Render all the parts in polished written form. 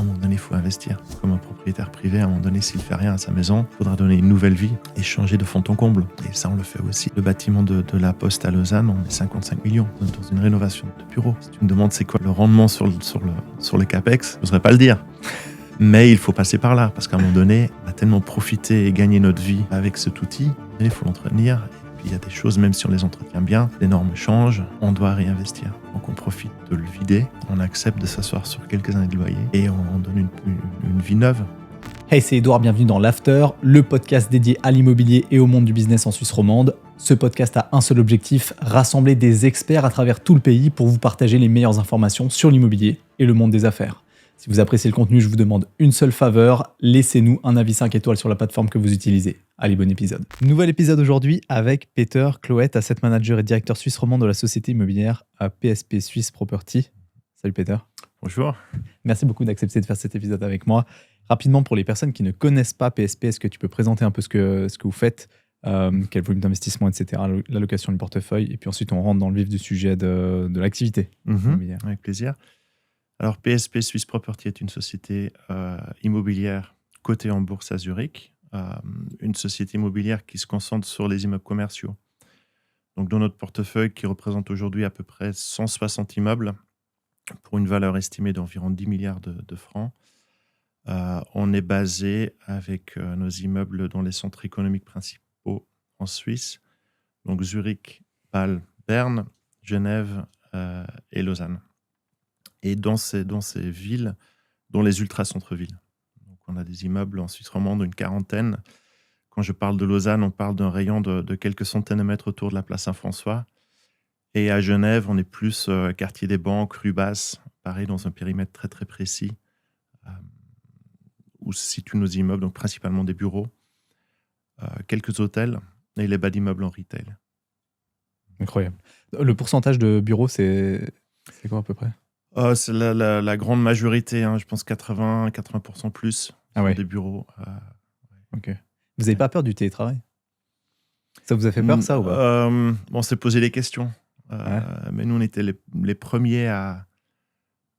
À un moment donné, il faut investir. Comme un propriétaire privé, à un moment donné, s'il ne fait rien à sa maison, il faudra donner une nouvelle vie et changer de fond en comble. Et ça, on le fait aussi. Le bâtiment de la Poste à Lausanne, on met 55 millions dans une rénovation de bureau. Si tu me demandes c'est quoi le rendement sur le CAPEX, je n'oserais pas le dire. Mais il faut passer par là, parce qu'à un moment donné, on a tellement profité et gagné notre vie avec cet outil, il faut l'entretenir. Et puis il y a des choses, même si on les entretient bien, les normes changent, on doit réinvestir. Donc on profite de le vider, on accepte de s'asseoir sur quelques années de loyer et on donne une vie neuve. Hey, c'est Edouard, bienvenue dans l'After, le podcast dédié à l'immobilier et au monde du business en Suisse romande. Ce podcast a un seul objectif, rassembler des experts à travers tout le pays pour vous partager les meilleures informations sur l'immobilier et le monde des affaires. Si vous appréciez le contenu, je vous demande une seule faveur, laissez-nous un avis 5 étoiles sur la plateforme que vous utilisez. Allez, bon épisode. Nouvel épisode aujourd'hui avec Peter Cloët, asset manager et directeur suisse romand de la société immobilière à PSP Swiss Property. Salut Peter. Bonjour. Merci beaucoup d'accepter de faire cet épisode avec moi. Rapidement, pour les personnes qui ne connaissent pas PSP, est-ce que tu peux présenter un peu ce que vous faites, quel volume d'investissement, etc., l'allocation du portefeuille, et puis ensuite on rentre dans le vif du sujet de l'activité immobilière. Avec plaisir. Alors, PSP Swiss Property est une société immobilière cotée en bourse à Zurich, une société immobilière qui se concentre sur les immeubles commerciaux. Donc, dans notre portefeuille, qui représente aujourd'hui à peu près 160 immeubles, pour une valeur estimée d'environ 10 milliards de francs, on est basé avec nos immeubles dans les centres économiques principaux en Suisse, donc Zurich, Bâle, Berne, Genève et Lausanne. Et dans ces villes, dont les ultra-centres-villes. Donc, on a des immeubles en Suisse romande d'une quarantaine. Quand je parle de Lausanne, on parle d'un rayon de quelques centaines de mètres autour de la place Saint-François. Et à Genève, on est plus quartier des Banques, rue Basse, pareil, dans un périmètre très très précis, où se situent nos immeubles, donc principalement des bureaux, quelques hôtels et les bas d'immeubles en retail. Incroyable. Le pourcentage de bureaux, c'est quoi à peu près ? C'est la grande majorité, je pense 80% plus sont des bureaux. Ok. Vous n'avez pas peur du télétravail ? Ça vous a fait peur, ça, ou pas ? On s'est posé des questions. Mais nous, on était les premiers à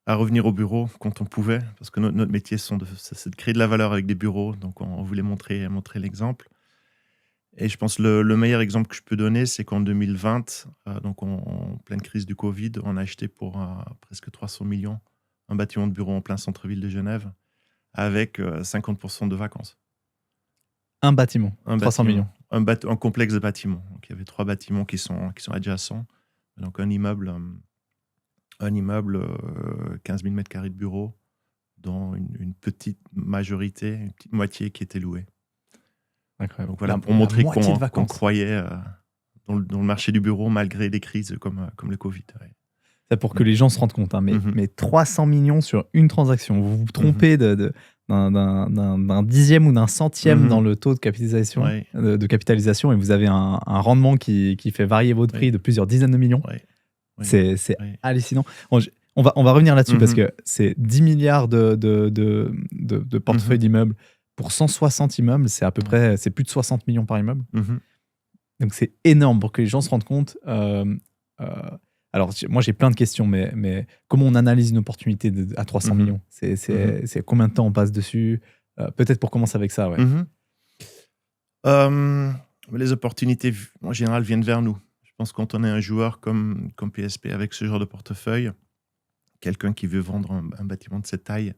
revenir au bureau quand on pouvait, parce que notre métier, c'est de créer de la valeur avec des bureaux. Donc, on voulait montrer l'exemple. Et je pense le meilleur exemple que je peux donner, c'est qu'en 2020, donc en pleine crise du Covid, on a acheté pour presque 300 millions un bâtiment de bureau en plein centre-ville de Genève avec 50% de vacances. Un bâtiment, 300 millions. Un complexe de bâtiments. Donc, il y avait 3 bâtiments qui sont adjacents. Donc un immeuble 15 000 m² de bureau, dont une petite majorité, une petite moitié qui était louée. Incroyable. Donc voilà, pour montrer qu'on croyait dans le marché du bureau malgré des crises comme le Covid. Ouais. C'est pour que les gens se rendent compte. Mais 300 millions sur une transaction. Vous vous trompez d'un dixième ou d'un centième dans le taux de capitalisation, et vous avez un rendement qui fait varier votre prix de plusieurs dizaines de millions. C'est hallucinant. On va revenir là-dessus parce que c'est 10 milliards de portefeuille d'immeubles. Pour 160 immeubles, c'est à peu près plus de 60 millions par immeuble. Donc c'est énorme pour que les gens se rendent compte. Alors moi j'ai plein de questions, mais comment on analyse une opportunité à 300 millions ? C'est combien de temps on passe dessus ? Peut-être pour commencer avec ça. Les opportunités en général viennent vers nous. Je pense que quand on est un joueur comme PSP avec ce genre de portefeuille, quelqu'un qui veut vendre un bâtiment de cette taille,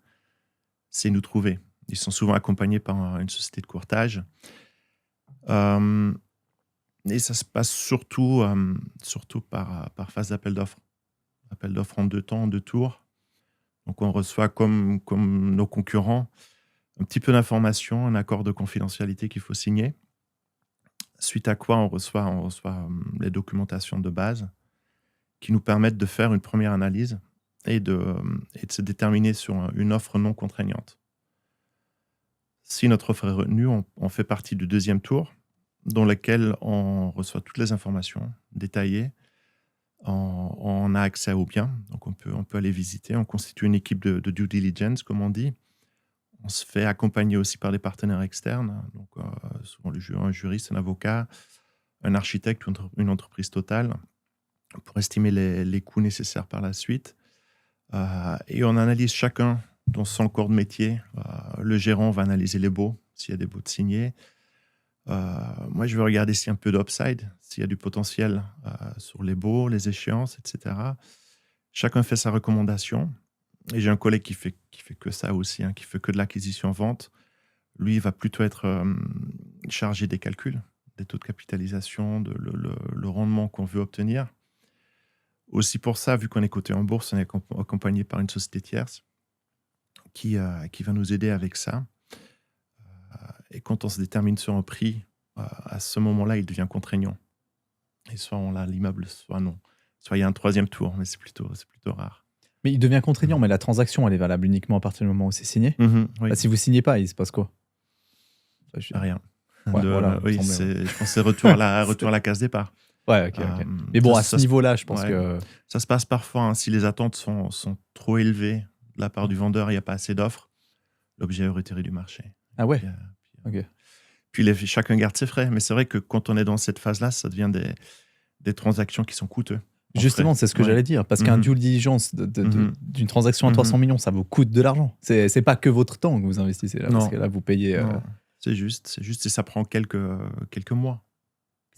c'est nous trouver. Ils sont souvent accompagnés par une société de courtage. Et ça se passe surtout par phase d'appel d'offres. Appel d'offres en 2 temps, en 2 tours. Donc on reçoit comme nos concurrents un petit peu d'informations, un accord de confidentialité qu'il faut signer. Suite à quoi on reçoit les documentations de base qui nous permettent de faire une première analyse et de se déterminer sur une offre non contraignante. Si notre offre est retenue, on fait partie du 2e tour, dans lequel on reçoit toutes les informations détaillées. On a accès aux biens, donc on peut aller visiter. On constitue une équipe de due diligence, comme on dit. On se fait accompagner aussi par des partenaires externes, donc souvent un juriste, un avocat, un architecte ou une entreprise totale, pour estimer les coûts nécessaires par la suite. Et on analyse chacun dans son corps de métier. Le gérant va analyser les baux, s'il y a des baux de signés. Moi, je vais regarder s'il y a un peu d'upside, s'il y a du potentiel sur les baux, les échéances, etc. Chacun fait sa recommandation. Et j'ai un collègue qui fait que ça aussi, qui fait que de l'acquisition-vente. Lui, il va plutôt être chargé des calculs, des taux de capitalisation, le rendement qu'on veut obtenir. Aussi pour ça, vu qu'on est coté en bourse, on est accompagné par une société tierce qui va nous aider avec ça. Et quand on se détermine sur un prix, à ce moment-là, il devient contraignant. Et soit on a l'immeuble, soit non. Soit il y a un troisième tour, mais c'est plutôt rare. Mais il devient contraignant, mais la transaction, elle est valable uniquement à partir du moment où c'est signé. Oui. Si vous ne signez pas, il se passe quoi? Rien. Ouais, voilà, oui, je pense que c'est retour à la case départ. Ouais, ok. Mais bon, à ce niveau-là, je pense que... Ça se passe parfois, si les attentes sont trop élevées de la part du vendeur, il n'y a pas assez d'offres, l'objet est retiré du marché. Ah ouais. Ok. Puis chacun garde ses frais. Mais c'est vrai que quand on est dans cette phase-là, ça devient des transactions qui sont coûteuses. Justement, c'est ce que j'allais dire. Parce qu'un due diligence d'une transaction à 300 millions, ça vous coûte de l'argent. C'est pas que votre temps que vous investissez là. Parce que là, vous payez... C'est juste. Et ça prend quelques mois.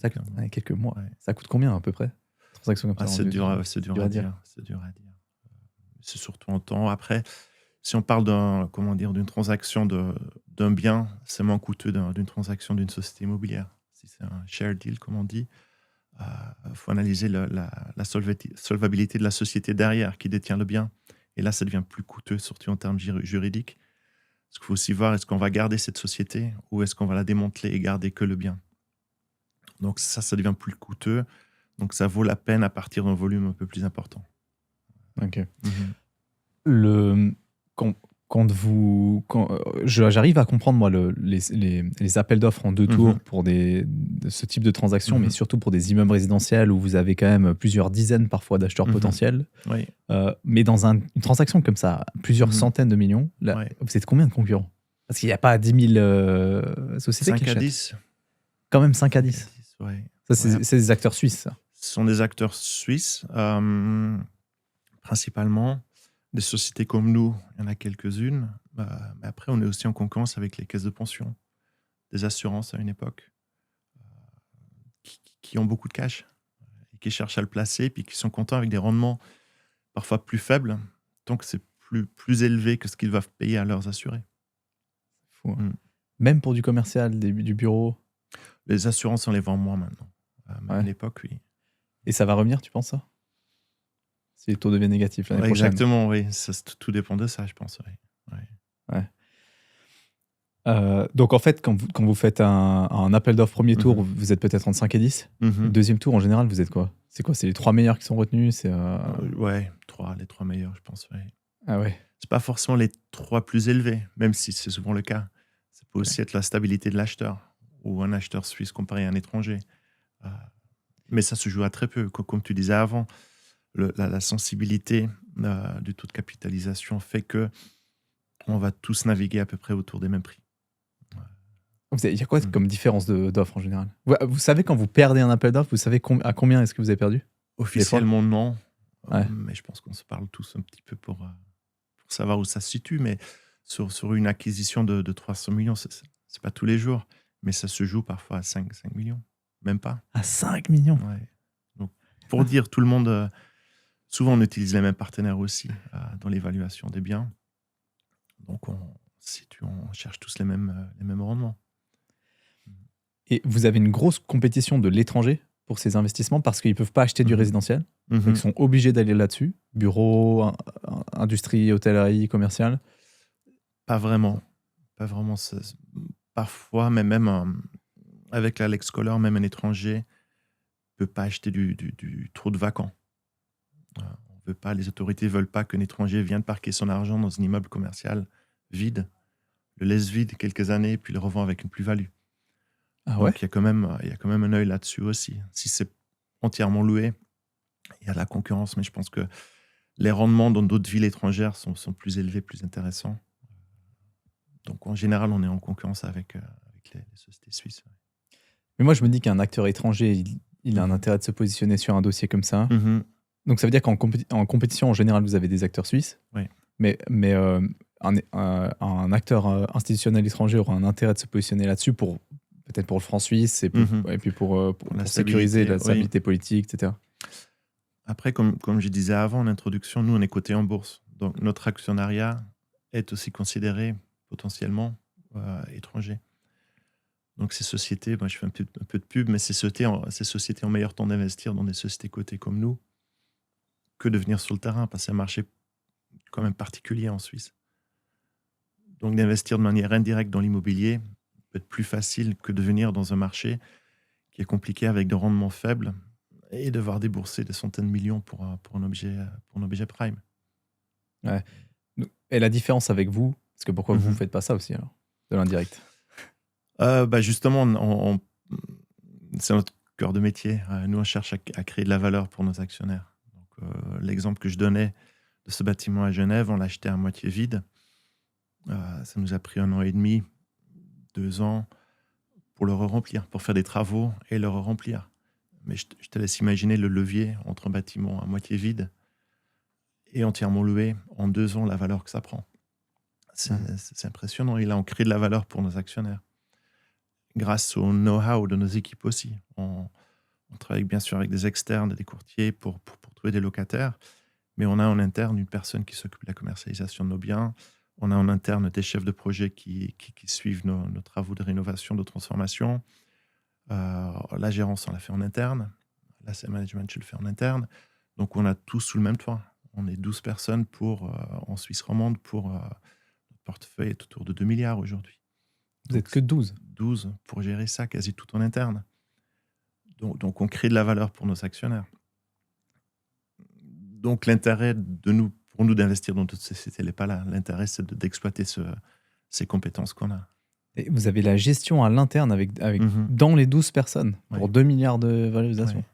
Quelques mois. Ouais. Ça coûte combien à peu près? Transaction comme ça. C'est dur à dire. C'est surtout en temps. Après, si on parle d'une transaction d'un bien, c'est moins coûteux d'une transaction d'une société immobilière. Si c'est un share deal, comme on dit, il faut analyser la solvabilité de la société derrière qui détient le bien. Et là, ça devient plus coûteux, surtout en termes juridiques. Parce qu'il faut aussi voir, est-ce qu'on va garder cette société ou est-ce qu'on va la démanteler et garder que le bien? Donc ça devient plus coûteux. Donc ça vaut la peine à partir d'un volume un peu plus important. Ok. J'arrive à comprendre, moi, les appels d'offres en 2 tours pour ce type de transaction, mais surtout pour des immeubles résidentiels où vous avez quand même plusieurs dizaines parfois d'acheteurs potentiels. Oui. Mais dans une transaction comme ça, plusieurs centaines de millions, là, vous êtes combien de concurrents? Parce qu'il n'y a pas 10 000 sociétés qui achètent. 5 à 10. Quand même 5 à 10. Ouais. Ça, c'est des acteurs suisses, ça. Ce sont des acteurs suisses, principalement. Des sociétés comme nous, il y en a quelques-unes. Mais après, on est aussi en concurrence avec les caisses de pension, des assurances à une époque, qui ont beaucoup de cash et qui cherchent à le placer, puis qui sont contents avec des rendements parfois plus faibles, tant que c'est plus élevé que ce qu'ils doivent payer à leurs assurés. Fou. Même pour du commercial, du bureau? Les assurances, on les vend moins maintenant. À l'époque, oui. Et ça va revenir, tu penses ça? Si les taux deviennent négatifs l'année prochaine. Exactement, oui. Tout dépend de ça, je pense. Donc, en fait, quand vous faites un appel d'offres premier tour, vous êtes peut-être entre 5 et 10. Deuxième tour, en général, vous êtes quoi? C'est quoi? C'est les 3 meilleurs qui sont retenus? Ouais, les 3 meilleurs, je pense. Ouais. Ah ouais. C'est pas forcément les 3 plus élevés, même si c'est souvent le cas. Ça peut aussi être la stabilité de l'acheteur ou un acheteur suisse comparé à un étranger. Mais ça se joue à très peu. Comme tu disais avant, la sensibilité du taux de capitalisation fait que on va tous naviguer à peu près autour des mêmes prix. Il y a quoi comme différence d'offres en général? Vous savez, quand vous perdez un appel d'offres, vous savez à combien est-ce que vous avez perdu? Officiellement, non. Mais je pense qu'on se parle tous un petit peu pour savoir où ça se situe. Mais sur une acquisition de 300 millions, c'est pas tous les jours. Mais ça se joue parfois à 5 millions. Même pas. À 5 millions? Ouais. Donc, pour dire, tout le monde... souvent, on utilise les mêmes partenaires aussi dans l'évaluation des biens. Donc, on cherche tous les mêmes rendements. Et vous avez une grosse compétition de l'étranger pour ces investissements parce qu'ils ne peuvent pas acheter du résidentiel. Donc ils sont obligés d'aller là-dessus. Bureau, industrie, hôtellerie, commercial. Pas vraiment. Parfois, mais même avec la Lex Color, même un étranger ne peut pas acheter du trop de vacants. Les autorités ne veulent pas qu'un étranger vienne parquer son argent dans un immeuble commercial vide, le laisse vide quelques années, puis le revend avec une plus-value. Ah ouais? Donc, il y a quand même un œil là-dessus aussi. Si c'est entièrement loué, il y a de la concurrence, mais je pense que les rendements dans d'autres villes étrangères sont plus élevés, plus intéressants. Donc, en général, on est en concurrence avec les sociétés suisses. Mais moi, je me dis qu'un acteur étranger, il a un intérêt de se positionner sur un dossier comme ça. Donc, ça veut dire qu'en compétition, en général, vous avez des acteurs suisses. Oui. Mais un acteur institutionnel étranger aura un intérêt de se positionner là-dessus peut-être pour le franc suisse et puis pour sécuriser la stabilité politique, etc. Après, comme je disais avant en introduction, nous, on est coté en bourse. Donc, notre actionnariat est aussi considéré potentiellement étranger. Donc, ces sociétés, moi je fais un peu de pub, mais ces sociétés ont meilleur temps d'investir dans des sociétés cotées comme nous que de venir sur le terrain, parce que c'est un marché quand même particulier en Suisse. Donc, d'investir de manière indirecte dans l'immobilier peut être plus facile que de venir dans un marché qui est compliqué avec des rendements faibles et devoir débourser des centaines de millions pour un objet prime. Ouais. Et la différence avec vous, parce que pourquoi vous ne faites pas ça aussi, alors, de l'indirect? Justement, c'est notre cœur de métier. Nous, on cherche à créer de la valeur pour nos actionnaires. Donc, l'exemple que je donnais de ce bâtiment à Genève, on l'a acheté à moitié vide. Ça nous a pris 1 an et demi, 2 ans pour le remplir, pour faire des travaux et le remplir. Mais je te laisse imaginer le levier entre un bâtiment à moitié vide et entièrement loué en 2 ans, la valeur que ça prend. C'est impressionnant. Et là, on crée de la valeur pour nos actionnaires. Grâce au know-how de nos équipes aussi. On travaille bien sûr avec des externes et des courtiers pour trouver des locataires. Mais on a en interne une personne qui s'occupe de la commercialisation de nos biens. On a en interne des chefs de projet qui suivent nos travaux de rénovation, de transformation. La gérance, on l'a fait en interne. L'asset management, je le fais en interne. Donc, on a tous sous le même toit. On est 12 personnes en Suisse romande pour notre portefeuille est autour de 2 milliards aujourd'hui. Vous n'êtes que 12 12 pour gérer ça, quasi tout en interne. Donc, on crée de la valeur pour nos actionnaires. Donc, l'intérêt pour nous d'investir dans notre société n'est pas là. L'intérêt, c'est d'exploiter ces compétences qu'on a. Et vous avez la gestion à l'interne dans les 12 personnes pour 2 milliards de valorisation. Ouais.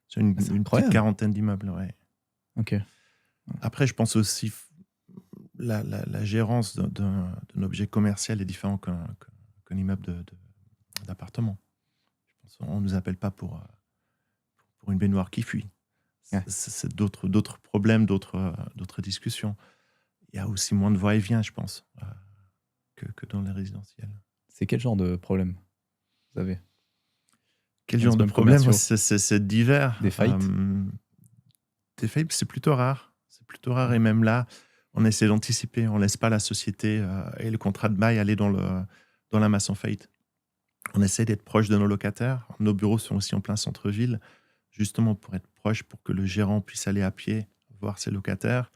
C'est une petite quarantaine d'immeubles. Ouais. Ok. Après, je pense aussi la gérance d'un objet commercial est différent qu'un immeuble d'appartement. On ne nous appelle pas pour une baignoire qui fuit. C'est d'autres problèmes, d'autres discussions. Il y a aussi moins de va-et-vient, je pense, que dans les résidentiels. C'est quel genre de problème vous avez? Quel genre de problème? C'est divers. Des faillites? Des faillites, c'est plutôt rare. C'est plutôt rare. Et même là, on essaie d'anticiper. On ne laisse pas la société et le contrat de bail aller dans la masse en faillite. On essaie d'être proche de nos locataires. Nos bureaux sont aussi en plein centre-ville, justement pour être proche, pour que le gérant puisse aller à pied voir ses locataires.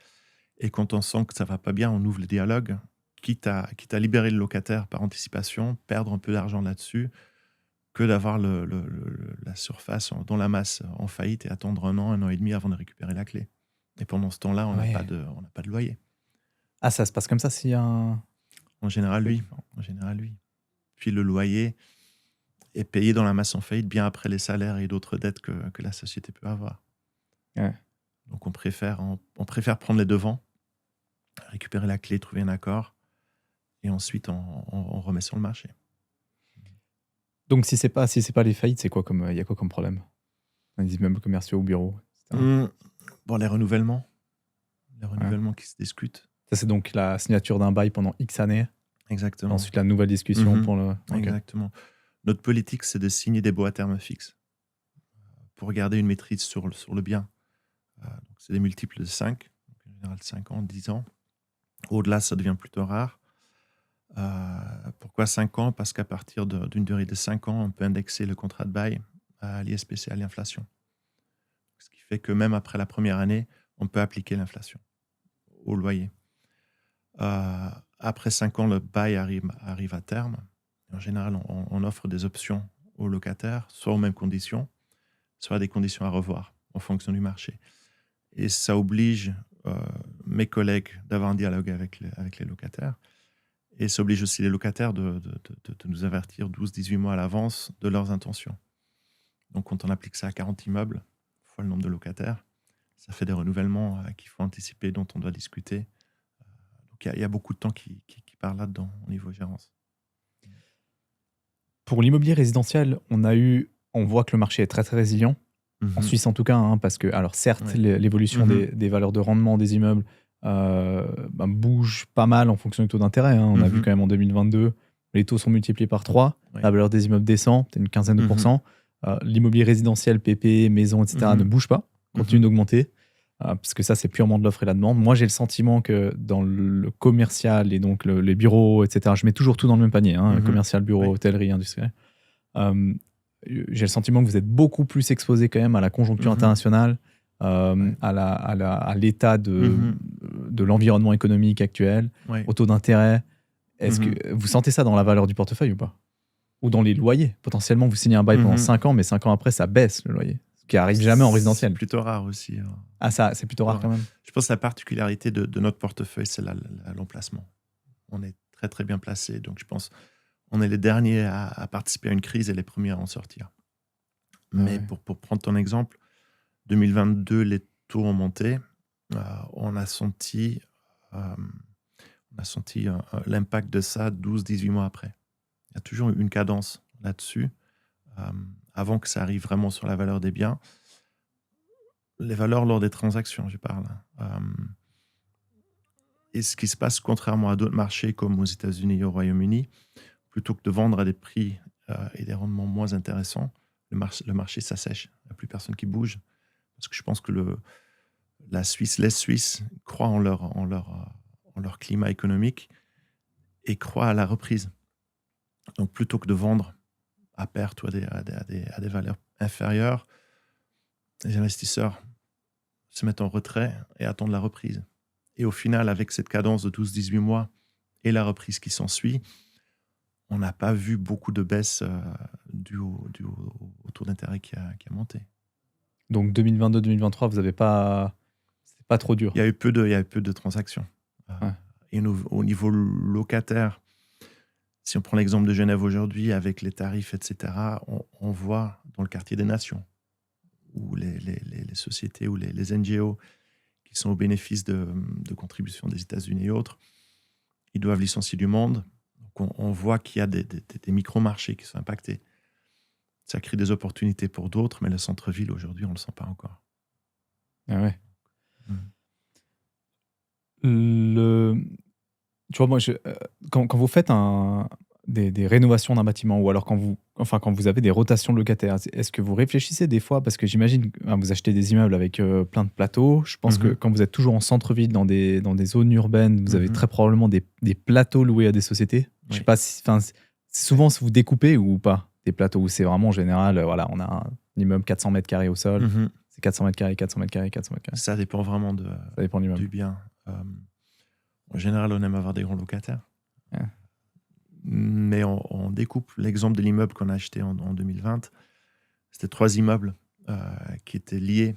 Et quand on sent que ça ne va pas bien, on ouvre le dialogue, quitte à libérer le locataire par anticipation, perdre un peu d'argent là-dessus, que d'avoir la surface dans la masse en faillite et attendre 1 an et demi avant de récupérer la clé. Et pendant ce temps-là, on n'a pas de loyer. Ah, ça se passe comme ça s'il y a un... En général, oui. Puis le loyer est payé dans la masse en faillite bien après les salaires et d'autres dettes que la société peut avoir. Ouais. Donc on préfère prendre les devants, récupérer la clé, trouver un accord, et ensuite on remet sur le marché. Donc si c'est pas les faillites, c'est quoi il y a quoi comme problème? Les immeubles commerciaux ou bureaux, etc. Les renouvellements qui se discutent. Ça, c'est donc la signature d'un bail pendant X années. Exactement. Ensuite, la nouvelle discussion pour le... Okay. Exactement. Notre politique, c'est de signer des baux à terme fixe pour garder une maîtrise sur le bien. Donc c'est des multiples de 5, en général 5 ans, 10 ans. Au-delà, ça devient plutôt rare. Pourquoi 5 ans? Parce qu'à partir d'une durée de 5 ans, on peut indexer le contrat de bail à l'ISPC, à l'inflation. Ce qui fait que même après la première année, on peut appliquer l'inflation au loyer. Après 5 ans, le bail arrive à terme. En général, on offre des options aux locataires, soit aux mêmes conditions, soit à des conditions à revoir en fonction du marché. Et ça oblige mes collègues d'avoir un dialogue avec les locataires. Et ça oblige aussi les locataires de nous avertir 12-18 mois à l'avance de leurs intentions. Donc, quand on applique ça à 40 immeubles, fois le nombre de locataires, ça fait des renouvellements qu'il faut anticiper, dont on doit discuter. Donc, il y a beaucoup de temps qui part là-dedans au niveau gérance. Pour l'immobilier résidentiel, on voit que le marché est très, très résilient. En Suisse, en tout cas, parce que, alors certes, l'évolution des valeurs de rendement des immeubles bouge pas mal en fonction du taux d'intérêt. On a vu quand même en 2022, les taux sont multipliés par 3, la valeur des immeubles descend, c'est une quinzaine de pourcents. L'immobilier résidentiel, PP, maison, etc. ne bouge pas, continue d'augmenter, parce que ça, c'est purement de l'offre et la demande. Moi, j'ai le sentiment que dans le commercial et donc les bureaux, etc., je mets toujours tout dans le même panier, commercial, bureau, hôtellerie, industriel. J'ai le sentiment que vous êtes beaucoup plus exposé quand même à la conjoncture internationale, à l'état de l'environnement économique actuel, au taux d'intérêt. Est-ce que vous sentez ça dans la valeur du portefeuille ou pas? Ou dans les loyers? Potentiellement, vous signez un bail pendant 5 ans, mais 5 ans après, ça baisse le loyer. Ce qui arrive jamais en résidentiel. C'est plutôt rare aussi. Ah, ça, c'est plutôt rare quand même. Je pense que la particularité de notre portefeuille, c'est l'emplacement. On est très, très bien placé. Donc, je pense on est les derniers à participer à une crise et les premiers à en sortir. Mais pour prendre ton exemple, 2022, les taux ont monté. On a senti l'impact de ça 12-18 mois après. Il y a toujours une cadence là-dessus. Avant que ça arrive vraiment sur la valeur des biens, les valeurs lors des transactions, je parle. Et ce qui se passe contrairement à d'autres marchés comme aux États-Unis et au Royaume-Uni, plutôt que de vendre à des prix et des rendements moins intéressants, le marché s'assèche. Il n'y a plus personne qui bouge. Parce que je pense que les Suisses croient en leur climat économique et croient à la reprise. Donc plutôt que de vendre à perte ou à des valeurs inférieures, les investisseurs se mettent en retrait et attendent la reprise. Et au final, avec cette cadence de 12-18 mois et la reprise qui s'ensuit, on n'a pas vu beaucoup de baisse due au taux d'intérêt qui a monté. Donc 2022-2023, vous n'avez pas... C'est pas trop dur. Il y a eu peu de transactions. Et au niveau locataire, si on prend l'exemple de Genève aujourd'hui, avec les tarifs, etc., on voit dans le quartier des Nations, où les sociétés ou les NGO qui sont au bénéfice de contributions des États-Unis et autres, ils doivent licencier du monde. Donc on voit qu'il y a des micro-marchés qui sont impactés. Ça crée des opportunités pour d'autres, mais le centre-ville, aujourd'hui, on ne le sent pas encore. Ah ouais. Tu vois, moi, quand vous faites des rénovations d'un bâtiment ou alors quand vous avez des rotations de locataires, est-ce que vous réfléchissez des fois? Parce que j'imagine que vous achetez des immeubles avec plein de plateaux. Je pense que quand vous êtes toujours en centre-ville, dans des zones urbaines, vous avez très probablement des plateaux loués à des sociétés. Je sais pas souvent si vous découpez ou pas des plateaux où c'est vraiment en général, voilà, on a un immeuble 400 mètres carrés au sol, c'est 400 mètres carrés, 400 mètres carrés, 400 mètres carrés. Ça dépend vraiment du bien. En général, on aime avoir des grands locataires. Ouais. Mais on découpe. L'exemple de l'immeuble qu'on a acheté en 2020, c'était 3 immeubles qui étaient liés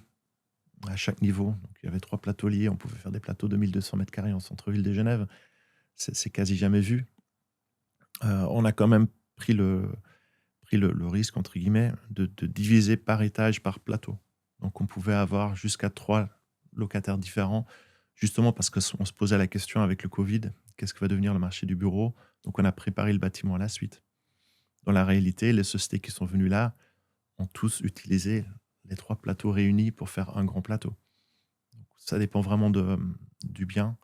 à chaque niveau. Donc, il y avait 3 plateaux liés. On pouvait faire des plateaux de 1200 mètres carrés en centre-ville de Genève. C'est quasi jamais vu. On a quand même pris le risque, entre guillemets, de diviser par étage, par plateau. Donc, on pouvait avoir jusqu'à 3 locataires différents, justement parce qu'on se posait la question avec le Covid, qu'est-ce que va devenir le marché du bureau? Donc, on a préparé le bâtiment à la suite. Dans la réalité, les sociétés qui sont venues là ont tous utilisé les 3 plateaux réunis pour faire un grand plateau. Donc, ça dépend vraiment du bien.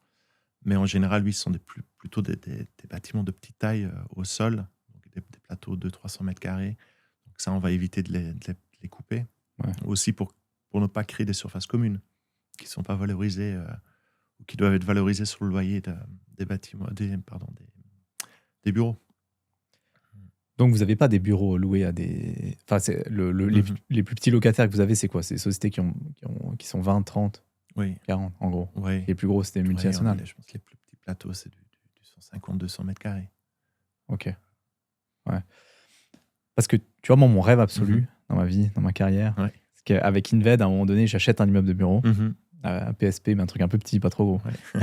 Mais en général, oui, ce sont plutôt des bâtiments de petite taille au sol, donc des plateaux de 300 mètres carrés. Donc ça, on va éviter de les couper. Ouais. Aussi pour ne pas créer des surfaces communes qui ne sont pas valorisées ou qui doivent être valorisées sur le loyer des bâtiments, des bureaux. Donc, vous n'avez pas des bureaux loués à des... Enfin, les plus petits locataires que vous avez, c'est quoi? C'est des sociétés qui sont 20, 30, 40, en gros. Oui. Les plus gros, c'est des multinationales. Je pense que les plus petits plateaux, c'est du 150, 200 mètres carrés. Ok. Ouais. Parce que, tu vois, moi, mon rêve absolu dans ma vie, dans ma carrière, c'est qu'avec Inved, à un moment donné, j'achète un immeuble de bureau, un PSP, mais un truc un peu petit, pas trop gros. Ouais.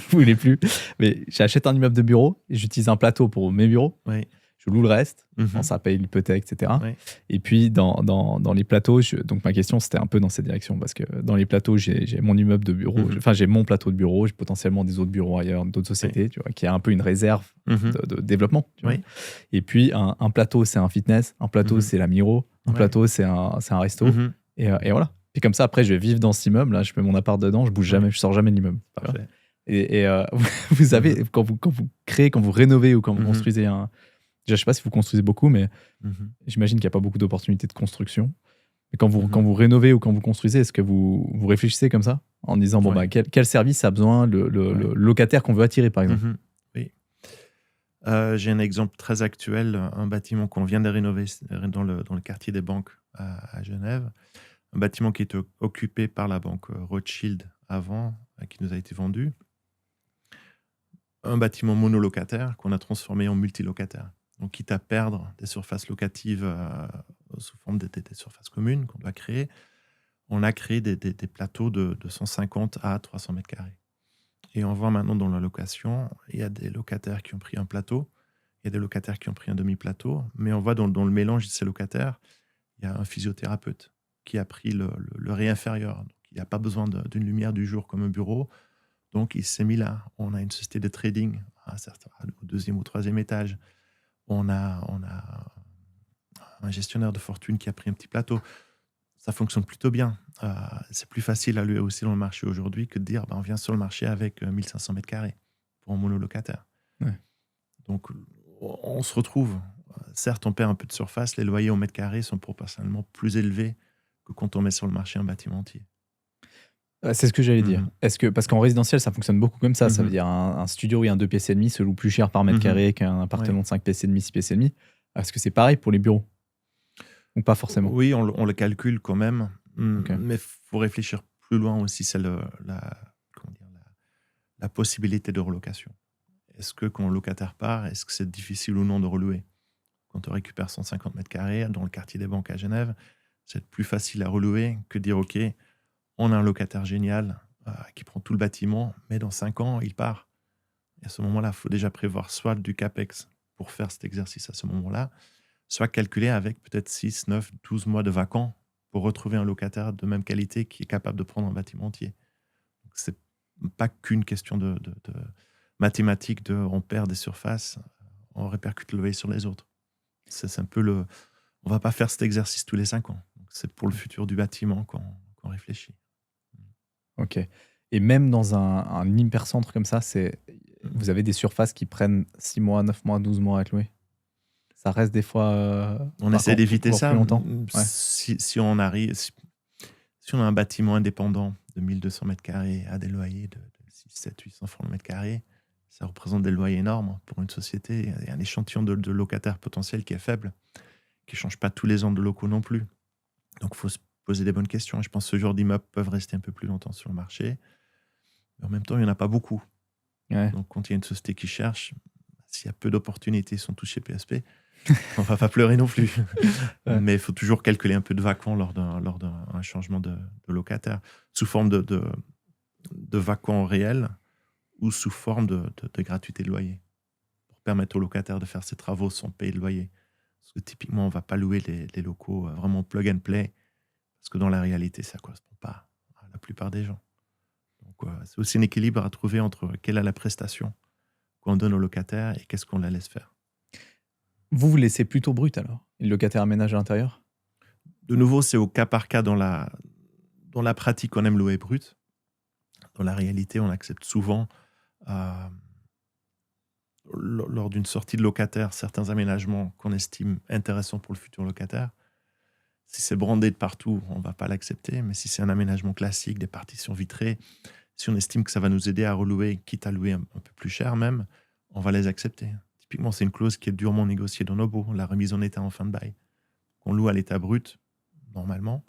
Vous voulez plus. Mais j'achète un immeuble de bureau et j'utilise un plateau pour mes bureaux. Oui. Je loue le reste, ça paye l'hypothèque, etc. Oui. Et puis, dans les plateaux, donc ma question, c'était un peu dans cette direction, parce que dans les plateaux, j'ai mon immeuble de bureau, enfin, j'ai mon plateau de bureau, j'ai potentiellement des autres bureaux ailleurs, d'autres sociétés, tu vois, qui a un peu une réserve de développement. Tu vois. Et puis, un plateau, c'est un fitness, un plateau, c'est la Miro, un plateau, c'est un resto, et voilà. Puis comme ça, après, je vais vivre dans cet immeuble, là, je mets mon appart dedans, je bouge jamais, je sors jamais de l'immeuble. Et vous avez, quand vous créez, quand vous rénovez ou quand vous construisez un... Déjà, je ne sais pas si vous construisez beaucoup, mais j'imagine qu'il n'y a pas beaucoup d'opportunités de construction. Et quand vous rénovez ou quand vous construisez, est-ce que vous réfléchissez comme ça en disant, bon, quel service a besoin le locataire qu'on veut attirer, par exemple? Oui. J'ai un exemple très actuel, un bâtiment qu'on vient de rénover dans le quartier des banques à Genève. Un bâtiment qui était occupé par la banque Rothschild avant, qui nous a été vendu. Un bâtiment monolocataire qu'on a transformé en multilocataire. Donc, quitte à perdre des surfaces locatives sous forme des surfaces communes qu'on doit créer, on a créé des plateaux de 150 à 300 mètres carrés. Et on voit maintenant dans la location, il y a des locataires qui ont pris un plateau, il y a des locataires qui ont pris un demi-plateau, mais on voit dans le mélange de ces locataires, il y a un physiothérapeute qui a pris le ré-inférieur. Donc, il n'y a pas besoin d'une lumière du jour comme un bureau. Donc, il s'est mis là. On a une société de trading au deuxième ou troisième étage. On a un gestionnaire de fortune qui a pris un petit plateau. Ça fonctionne plutôt bien. C'est plus facile à louer aussi dans le marché aujourd'hui que de dire on vient sur le marché avec 1500 mètres carrés pour un monolocataire. Ouais. Donc, on se retrouve. Certes, on perd un peu de surface. Les loyers au mètre carré sont proportionnellement plus élevés que quand on met sur le marché un bâtiment entier. C'est ce que j'allais dire. Parce qu'en résidentiel, ça fonctionne beaucoup comme ça. Ça veut dire un studio et un 2 pièces et demie se loue plus cher par mètre carré qu'un appartement de 5 pièces et demie, 6 pièces et demie. Est-ce que c'est pareil pour les bureaux? Ou pas forcément? Oui, on le calcule quand même. Mais il faut réfléchir plus loin aussi. C'est la possibilité de relocation. Est-ce que quand le locataire part, est-ce que c'est difficile ou non de relouer? Quand on récupère 150 mètres carrés dans le quartier des banques à Genève, c'est plus facile à relouer que de dire OK, on a un locataire génial qui prend tout le bâtiment, mais dans 5 ans, il part. Et à ce moment-là, il faut déjà prévoir soit du CAPEX pour faire cet exercice à ce moment-là, soit calculer avec peut-être 6, 9, 12 mois de vacants pour retrouver un locataire de même qualité qui est capable de prendre un bâtiment entier. Ce n'est pas qu'une question de mathématiques, on perd des surfaces, on répercute le loyer sur les autres. C'est un peu on ne va pas faire cet exercice tous les 5 ans. C'est pour le futur du bâtiment qu'on réfléchit. Ok. Et même dans un hypercentre comme ça, vous avez des surfaces qui prennent 6 mois, 9 mois, 12 mois à être louées. Ça reste des fois... on essaie d'éviter ça. Plus longtemps. Ouais. Si on arrive... Si on a un bâtiment indépendant de 1200 mètres carrés à des loyers de 6, 7, 800 francs le mètre carré, ça représente des loyers énormes pour une société. Il y a un échantillon de locataires potentiels qui est faible, qui ne change pas tous les ans de locaux non plus. Donc, il faut se poser des bonnes questions. Je pense que ce genre d'immeubles peuvent rester un peu plus longtemps sur le marché. Mais en même temps, il n'y en a pas beaucoup. Ouais. Donc, quand il y a une société qui cherche, s'il y a peu d'opportunités, ils sont tous chez PSP, on ne va pas pleurer non plus. Ouais. Mais il faut toujours calculer un peu de vacants lors d'un changement de locataire, sous forme de vacants réels ou sous forme de gratuité de loyer, pour permettre aux locataires de faire ses travaux sans payer de loyer. Parce que typiquement, on ne va pas louer les locaux vraiment plug and play, parce que dans la réalité, ça ne correspond pas à la plupart des gens. Donc, c'est aussi un équilibre à trouver entre quelle est la prestation qu'on donne aux locataires et qu'est-ce qu'on la laisse faire. Vous laissez plutôt brut alors? Et le locataire aménage à l'intérieur? De nouveau, c'est au cas par cas. Dans la pratique, on aime louer brut. Dans la réalité, on accepte souvent, lors d'une sortie de locataire, certains aménagements qu'on estime intéressants pour le futur locataire. Si c'est brandé de partout, on ne va pas l'accepter. Mais si c'est un aménagement classique, des partitions vitrées, si on estime que ça va nous aider à relouer, quitte à louer un peu plus cher même, on va les accepter. Typiquement, c'est une clause qui est durement négociée dans nos baux, la remise en état en fin de bail. On loue à l'état brut, normalement,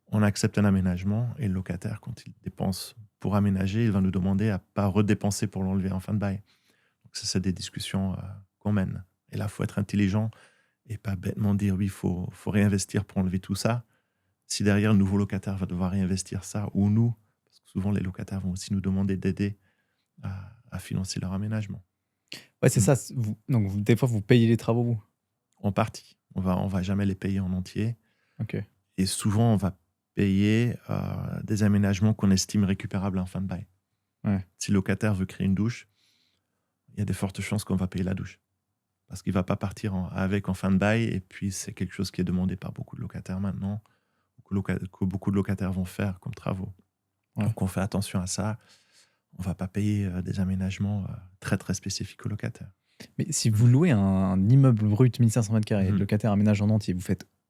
on accepte un aménagement et le locataire, quand il dépense pour aménager, il va nous demander à ne pas redépenser pour l'enlever en fin de bail. Donc ça, c'est des discussions qu'on mène. Et là, il faut être intelligent et pas bêtement dire oui, il faut réinvestir pour enlever tout ça. Si derrière, le nouveau locataire va devoir réinvestir ça, ou nous, parce que souvent les locataires vont aussi nous demander d'aider à financer leur aménagement. Ouais, c'est ça. Donc, des fois, vous payez les travaux, vous? En partie. On va jamais les payer en entier. Ok. Et souvent, on va payer des aménagements qu'on estime récupérables en fin de bail. Ouais. Si le locataire veut créer une douche, il y a de fortes chances qu'on va payer la douche. Parce qu'il ne va pas partir avec en fin de bail. Et puis, c'est quelque chose qui est demandé par beaucoup de locataires maintenant, que beaucoup de locataires vont faire comme travaux. Ouais. Donc, on fait attention à ça. on ne va pas payer des aménagements très, très spécifiques aux locataires. Mais si vous louez un immeuble brut 1500 mètres carrés, le locataire aménage en entier,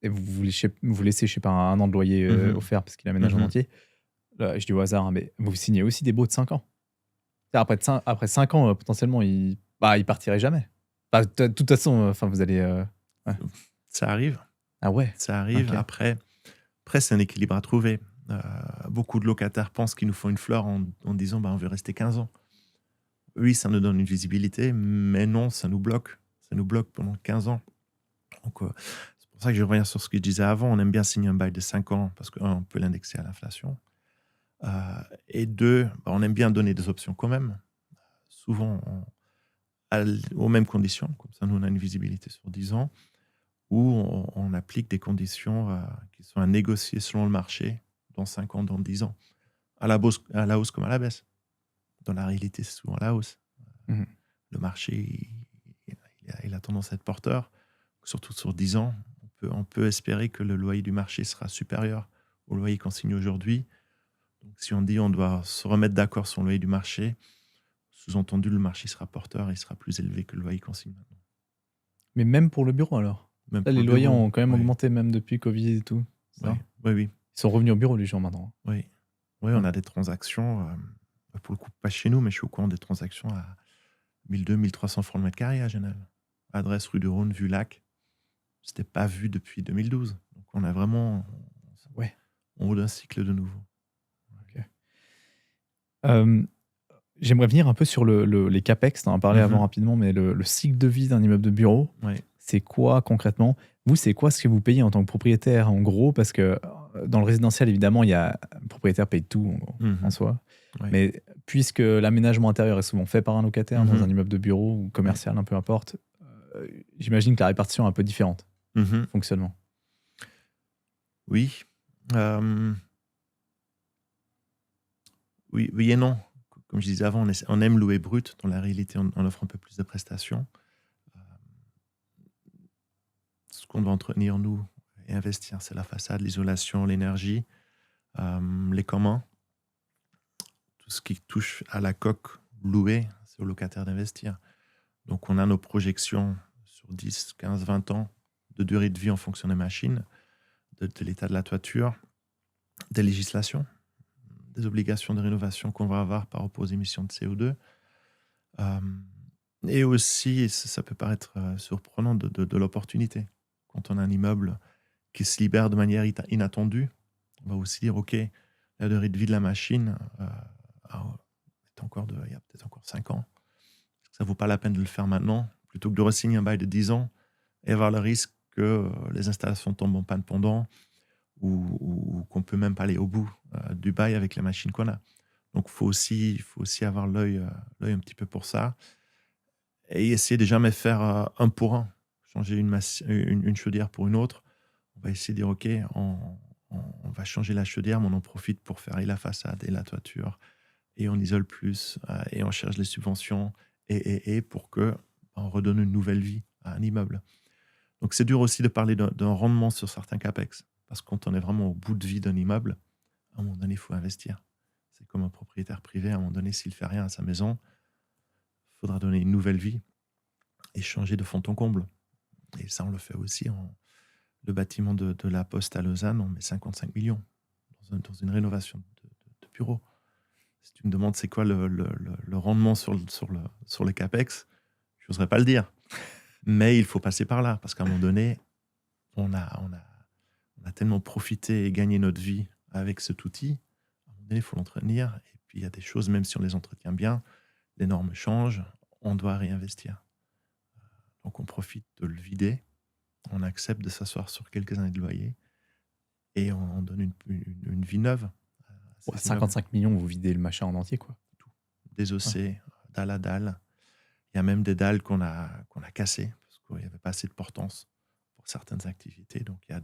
vous laissez, je sais pas, un an de loyer offert parce qu'il aménage en entier. Là, je dis au hasard, mais vous signez aussi des baux de 5 ans. Après 5 ans, potentiellement, il partirait jamais. De toute façon, vous allez. Ouais. Ça arrive. Ah ouais. Ça arrive. Ok. Après, c'est un équilibre à trouver. Beaucoup de locataires pensent qu'ils nous font une fleur en disant on veut rester 15 ans. Oui, ça nous donne une visibilité, mais non, ça nous bloque. Ça nous bloque pendant 15 ans. Donc, c'est pour ça que je reviens sur ce que je disais avant. On aime bien signer un bail de 5 ans parce qu'on peut l'indexer à l'inflation. Et 2, on aime bien donner des options quand même. Souvent aux mêmes conditions. Comme ça, nous, on a une visibilité sur 10 ans où on applique des conditions qui sont à négocier selon le marché dans 5 ans, dans 10 ans. À la hausse comme à la baisse. Dans la réalité, c'est souvent à la hausse. Le marché, il a tendance à être porteur. Surtout sur 10 ans, on peut espérer que le loyer du marché sera supérieur au loyer qu'on signe aujourd'hui. Donc, si on dit on doit se remettre d'accord sur le loyer du marché, sous-entendu, le marché sera porteur et il sera plus élevé que le loyer qu'on signe maintenant. Mais même pour le bureau, alors là, les loyers ont quand même augmenté, même depuis Covid et tout. Oui. Ils sont revenus au bureau, les gens, maintenant. Oui, on a des transactions, pour le coup, pas chez nous, mais je suis au courant des transactions à 1200-1300 francs le mètre carré à Genève. Adresse rue de Rhône, vue lac. C'était pas vu depuis 2012. Donc, on a vraiment... en haut d'un cycle de nouveau. J'aimerais venir un peu sur les CAPEX. Tu en as parlé avant rapidement, mais le cycle de vie d'un immeuble de bureau, c'est quoi concrètement? Vous, c'est quoi ce que vous payez en tant que propriétaire, en gros? Parce que dans le résidentiel, évidemment, le propriétaire paye tout en soi. Mais puisque l'aménagement intérieur est souvent fait par un locataire dans un immeuble de bureau ou commercial, peu importe, j'imagine que la répartition est un peu différente. Fonctionnement. Oui. Oui et non. Comme je disais avant, on aime louer brut. Dans la réalité, on offre un peu plus de prestations. Ce qu'on doit entretenir, nous, et investir, c'est la façade, l'isolation, l'énergie, les communs. Tout ce qui touche à la coque louée, c'est au locataire d'investir. Donc, on a nos projections sur 10, 15, 20 ans de durée de vie en fonction des machines, de l'état de la toiture, des législations, des obligations de rénovation qu'on va avoir par rapport aux émissions de CO2. Et aussi, ça peut paraître surprenant, de l'opportunité. Quand on a un immeuble qui se libère de manière inattendue, on va aussi dire, OK, la durée de vie de la machine il y a peut-être encore 5 ans. Ça ne vaut pas la peine de le faire maintenant, plutôt que de re-signer un bail de 10 ans et avoir le risque que les installations tombent en panne pendant ou qu'on ne peut même pas aller au bout du bail avec les machines qu'on a. Donc, il faut aussi avoir l'œil un petit peu pour ça et essayer de jamais faire un pour un. Changer une chaudière pour une autre. On va essayer de dire, OK, on va changer la chaudière, mais on en profite pour faire et la façade et la toiture. Et on isole plus, et on cherche les subventions, et pour qu'on redonne une nouvelle vie à un immeuble. Donc, c'est dur aussi de parler d'un rendement sur certains CAPEX, parce que quand on est vraiment au bout de vie d'un immeuble, à un moment donné, il faut investir. C'est comme un propriétaire privé, à un moment donné, s'il ne fait rien à sa maison, il faudra donner une nouvelle vie et changer de fond en comble. Et ça, on le fait aussi. Le bâtiment de la Poste à Lausanne, on met 55 millions dans une rénovation de bureau. Si tu me demandes c'est quoi le rendement sur le CAPEX, je n'oserais pas le dire. Mais il faut passer par là, parce qu'à un moment donné, on a tellement profité et gagné notre vie avec cet outil. À un moment donné, il faut l'entretenir. Et puis, il y a des choses, même si on les entretient bien, les normes changent, on doit réinvestir. Donc, on profite de le vider, on accepte de s'asseoir sur quelques années de loyer et on donne une vie neuve. 55 millions, vous videz le machin en entier, quoi. Tout. Désossé, dalle à dalle. Il y a même des dalles qu'on a cassées parce qu'il n'y avait pas assez de portance pour certaines activités. Donc, c'est un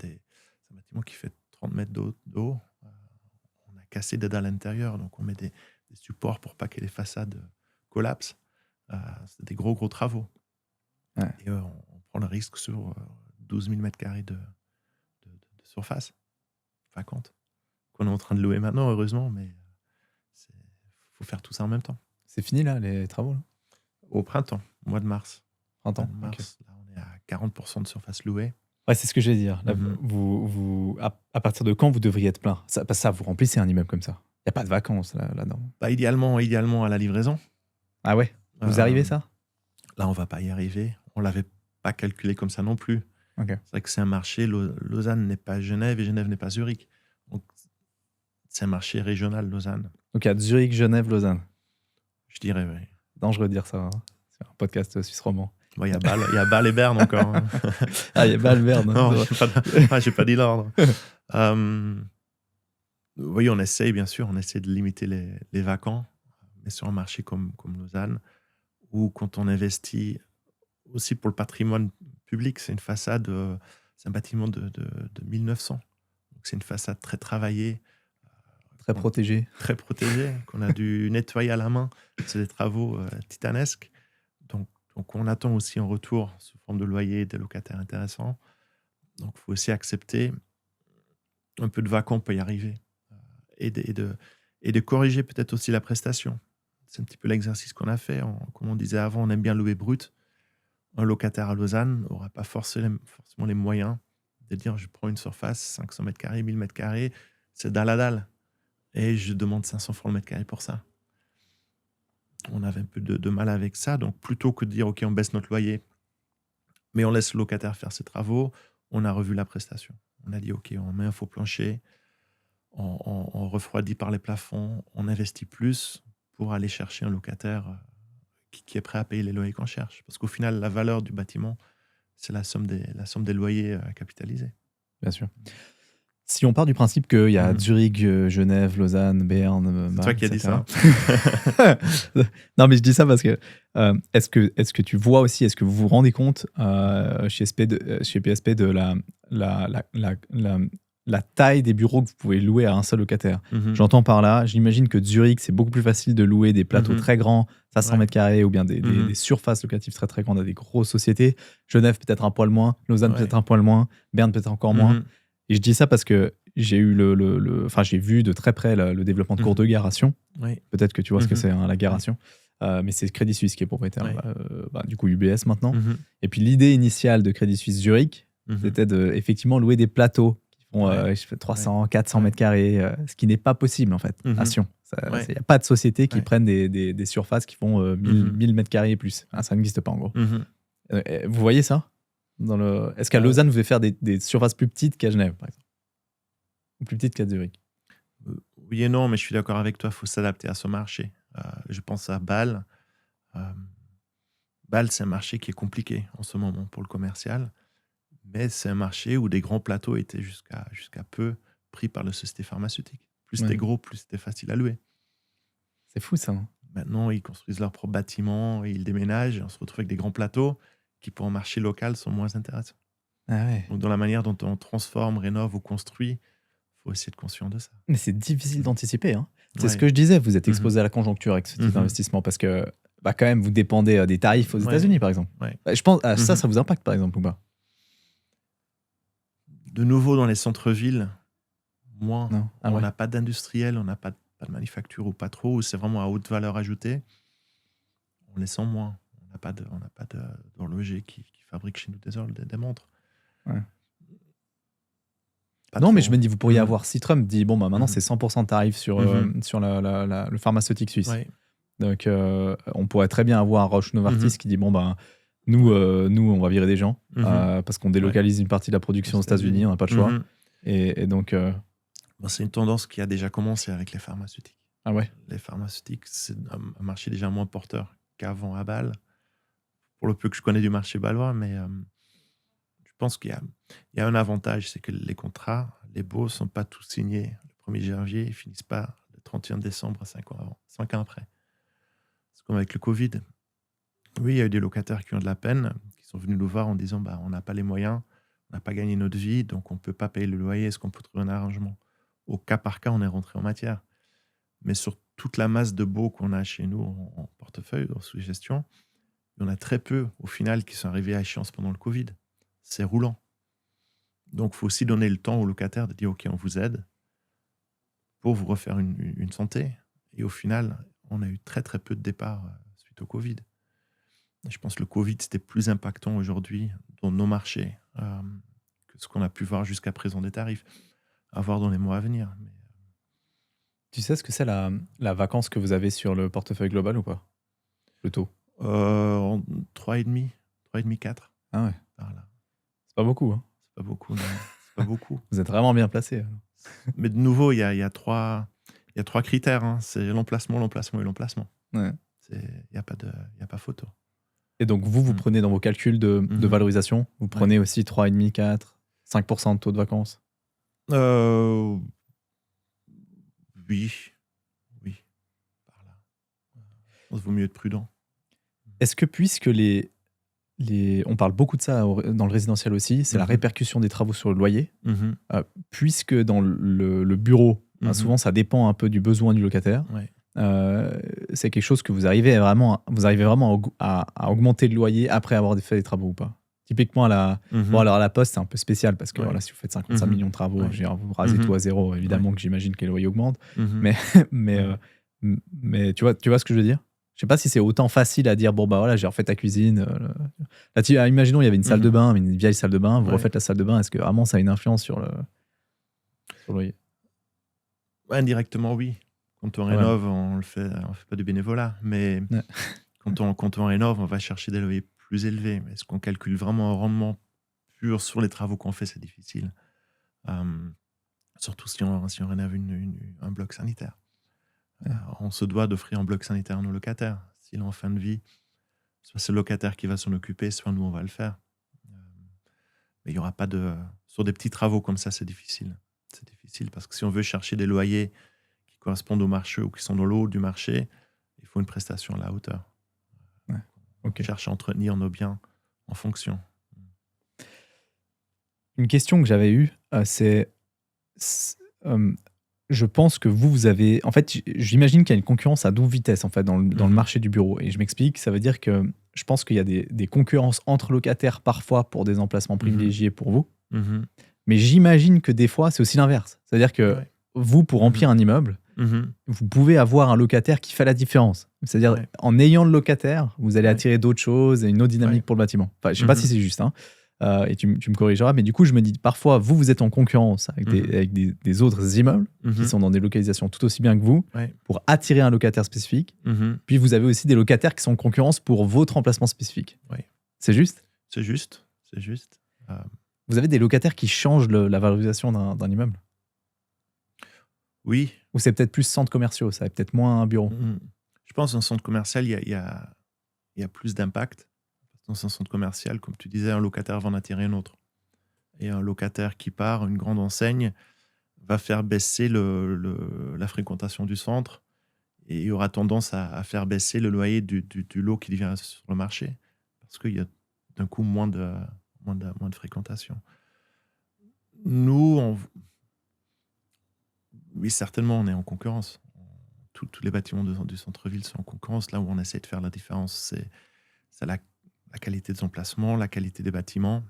bâtiment qui fait 30 mètres d'eau. On a cassé des dalles intérieures. Donc, on met des supports pour pas que les façades collapsent. C'est des gros travaux. Ouais. Et on prend le risque sur 12 000 mètres carrés de surface vacante qu'on est en train de louer maintenant, heureusement, mais faut faire tout ça en même temps. C'est fini, là, les travaux là? Au printemps, au mois de mars. Printemps, Là, on est à 40% de surface louée. Ouais, c'est ce que je vais dire. Là, à partir de quand vous devriez être plein? Parce que ça, vous remplissez un immeuble comme ça. Il n'y a pas de vacances là-dedans. Idéalement à la livraison. Ah ouais? Vous arrivez ça? Là, on ne va pas y arriver. On ne l'avait pas calculé comme ça non plus. Okay. C'est vrai que c'est un marché, Lausanne n'est pas Genève et Genève n'est pas Zurich. Donc, c'est un marché régional, Lausanne. Donc, il y a Zurich, Genève, Lausanne. Je dirais, oui. Dangereux de dire ça. Hein. C'est un podcast suisse romand. Il y a Bâle et Berne encore. Hein. Ah, il y a Bâle, Berne. Non, j'ai pas dit l'ordre. Oui, on essaye, bien sûr, de limiter les vacants, mais sur un marché comme Lausanne, où quand on investit aussi pour le patrimoine public, c'est une façade, c'est un bâtiment de 1900. Donc c'est une façade très travaillée. Très protégée. Très protégée, qu'on a dû nettoyer à la main. C'est des travaux titanesques. Donc on attend aussi en retour, sous forme de loyer, des locataires intéressants. Donc il faut aussi accepter un peu de vacants peut y arriver. Et de corriger peut-être aussi la prestation. C'est un petit peu l'exercice qu'on a fait. Comme on disait avant, on aime bien louer brut. Un locataire à Lausanne n'aura pas forcément les moyens de dire je prends une surface, 500 mètres carrés, 1000 mètres carrés, c'est dalle à dalle. Et je demande 500 francs le mètre carré pour ça. On avait un peu de mal avec ça. Donc plutôt que de dire ok, on baisse notre loyer, mais on laisse le locataire faire ses travaux, on a revu la prestation. On a dit ok, on met un faux plancher, on refroidit par les plafonds, on investit plus pour aller chercher un locataire qui est prêt à payer les loyers qu'on cherche. Parce qu'au final, la valeur du bâtiment, c'est la somme des loyers à capitaliser. Bien sûr. Si on part du principe qu'il y a Zurich, Genève, Lausanne, Berne... C'est toi qui as dit ça. Non, mais je dis ça parce que est-ce que tu vois aussi, est-ce que vous vous rendez compte chez PSP de la taille des bureaux que vous pouvez louer à un seul locataire? J'entends par là, j'imagine que Zurich, c'est beaucoup plus facile de louer des plateaux très grands, 500 mètres carrés, ou bien des surfaces locatives très très grandes à des grosses sociétés. Genève peut-être un poil moins, Lausanne peut-être un poil moins, Berne peut-être encore moins. Et je dis ça parce que j'ai eu j'ai vu de très près le développement de Cours-de-Gare à Sion. Peut-être que tu vois ce que c'est, hein, la gare à Sion. Mais c'est Crédit Suisse qui est propriétaire. Du coup, UBS maintenant. Et puis l'idée initiale de Crédit Suisse Zurich, c'était effectivement louer des plateaux qui font 300, 400 mètres carrés, ce qui n'est pas possible en fait à Sion. Il n'y a pas de société qui prennent des surfaces qui font 1000 mètres carrés et plus. Ça n'existe pas en gros. Vous voyez ça? Est-ce qu'à Lausanne, vous devez faire des surfaces plus petites qu'à Genève, par exemple? Ou plus petites qu'à Zurich? Oui et non, mais je suis d'accord avec toi, il faut s'adapter à ce marché. Je pense à Bâle. Bâle, c'est un marché qui est compliqué en ce moment pour le commercial, mais c'est un marché où des grands plateaux étaient jusqu'à peu pris par les sociétés pharmaceutiques. Plus c'était gros, plus c'était facile à louer. C'est fou ça. Hein. Maintenant, ils construisent leurs propres bâtiments, ils déménagent, et on se retrouve avec des grands plateaux qui, pour un marché local, sont moins intéressants. Ah ouais. Donc, dans la manière dont on transforme, rénove ou construit, il faut aussi être conscient de ça. Mais c'est difficile d'anticiper. Hein. C'est ce que je disais, vous êtes exposé à la conjoncture avec ce type d'investissement parce que, quand même, vous dépendez des tarifs aux États-Unis, par exemple. Je pense ça vous impacte, par exemple, ou pas? De nouveau, dans les centres-villes, moins. Non. On n'a pas d'industriel, on n'a pas de manufacture ou pas trop, c'est vraiment à haute valeur ajoutée. On les sent moins. On n'a pas d'horloger qui fabrique chez nous des montres. Ouais. Non, mais je me dis, vous pourriez avoir, si Trump dit, bon, maintenant c'est 100% de tarif sur le pharmaceutique suisse. Donc, on pourrait très bien avoir Roche Novartis qui dit, bon, nous, on va virer des gens parce qu'on délocalise une partie de la production aux États-Unis, on n'a pas le choix. Et donc. C'est une tendance qui a déjà commencé avec les pharmaceutiques. Ah ouais? Les pharmaceutiques, c'est un marché déjà moins porteur qu'avant à Bâle. Pour le peu que je connais du marché bâlois, mais je pense qu'il y a un avantage, c'est que les contrats, les baux, ne sont pas tous signés le 1er janvier, ils finissent pas le 31 décembre, 5 ans avant, 5 ans après. C'est comme avec le Covid. Oui, il y a eu des locataires qui ont de la peine, qui sont venus nous voir en disant on n'a pas les moyens, on n'a pas gagné notre vie, donc on ne peut pas payer le loyer, est-ce qu'on peut trouver un arrangement? Au cas par cas, on est rentré en matière. Mais sur toute la masse de baux qu'on a chez nous en portefeuille, en sous-gestion, il y en a très peu, au final, qui sont arrivés à échéance pendant le Covid. C'est roulant. Donc, il faut aussi donner le temps aux locataires de dire « Ok, on vous aide pour vous refaire une santé. » Et au final, on a eu très très peu de départs suite au Covid. Et je pense que le Covid, c'était plus impactant aujourd'hui dans nos marchés que ce qu'on a pu voir jusqu'à présent des tarifs, à voir dans les mois à venir. Mais... Tu sais ce que c'est la vacance que vous avez sur le portefeuille global ou pas? Le taux? 3,5, 4. Ah ouais. Par là. C'est pas beaucoup, hein? C'est pas beaucoup, non. C'est pas beaucoup. Vous êtes vraiment bien placé. Mais de nouveau, il y a trois critères. Hein. C'est l'emplacement, l'emplacement et l'emplacement. Ouais. Il n'y a pas photo. Et donc, vous prenez dans vos calculs de valorisation, vous prenez aussi 3,5, 4, 5% de taux de vacances? Oui. Par là. Il vaut mieux être prudent. Est-ce que puisque on parle beaucoup de ça dans le résidentiel aussi, c'est la répercussion des travaux sur le loyer, puisque dans le bureau, souvent ça dépend un peu du besoin du locataire, c'est quelque chose que vous arrivez vraiment à augmenter le loyer après avoir fait des travaux ou pas? Typiquement, bon, alors à la Poste, c'est un peu spécial parce que voilà, si vous faites 55 millions de travaux, vous rasez tout à zéro, évidemment que j'imagine que les loyers augmentent. Mais tu vois ce que je veux dire? Je sais pas si c'est autant facile à dire, bon, bah voilà, j'ai refait ta cuisine. Là, imaginons, il y avait une salle de bain, une vieille salle de bain, vous refaites la salle de bain, est-ce que vraiment ça a une influence sur le loyer? Indirectement, oui. Quand on rénove, on ne fait pas du bénévolat. Mais quand on rénove, on va chercher des loyers plus élevés. Mais est-ce qu'on calcule vraiment un rendement pur sur les travaux qu'on fait? C'est difficile. Surtout si on rénove un bloc sanitaire. On se doit d'offrir un bloc sanitaire à nos locataires. S'il est en fin de vie, soit c'est le locataire qui va s'en occuper, soit nous, on va le faire. Mais il n'y aura pas de... Sur des petits travaux comme ça, c'est difficile. C'est difficile parce que si on veut chercher des loyers qui correspondent au marché ou qui sont dans le haut du marché, il faut une prestation à la hauteur. On cherche à entretenir nos biens en fonction. Une question que j'avais eue, c'est je pense que vous avez... En fait, j'imagine qu'il y a une concurrence à double vitesse en fait, dans le marché du bureau. Et je m'explique, ça veut dire que je pense qu'il y a des concurrences entre locataires parfois pour des emplacements privilégiés pour vous. Mais j'imagine que des fois, c'est aussi l'inverse. C'est-à-dire que vous, pour remplir un immeuble, vous pouvez avoir un locataire qui fait la différence. C'est-à-dire, en ayant le locataire, vous allez attirer d'autres choses et une autre dynamique pour le bâtiment. Enfin, je ne sais pas si c'est juste, hein. Et tu me corrigeras, mais du coup, je me dis, parfois, vous êtes en concurrence avec des autres immeubles qui sont dans des localisations tout aussi bien que vous, pour attirer un locataire spécifique. Puis, vous avez aussi des locataires qui sont en concurrence pour votre emplacement spécifique. C'est juste? C'est juste. Vous avez des locataires qui changent la valorisation d'un immeuble? Oui. Ou c'est peut-être plus centres commerciaux, ça est peut-être moins un bureau? Je pense qu'un centre commercial, il y a plus d'impact. Dans un centre commercial, comme tu disais, un locataire va en attirer un autre. Et un locataire qui part, une grande enseigne, va faire baisser la fréquentation du centre et il y aura tendance à faire baisser le loyer du lot qui vient sur le marché parce qu'il y a d'un coup moins de fréquentation. Nous, oui, certainement, on est en concurrence. Tous les bâtiments du centre-ville sont en concurrence. Là où on essaie de faire la différence, c'est la qualité des emplacements, la qualité des bâtiments.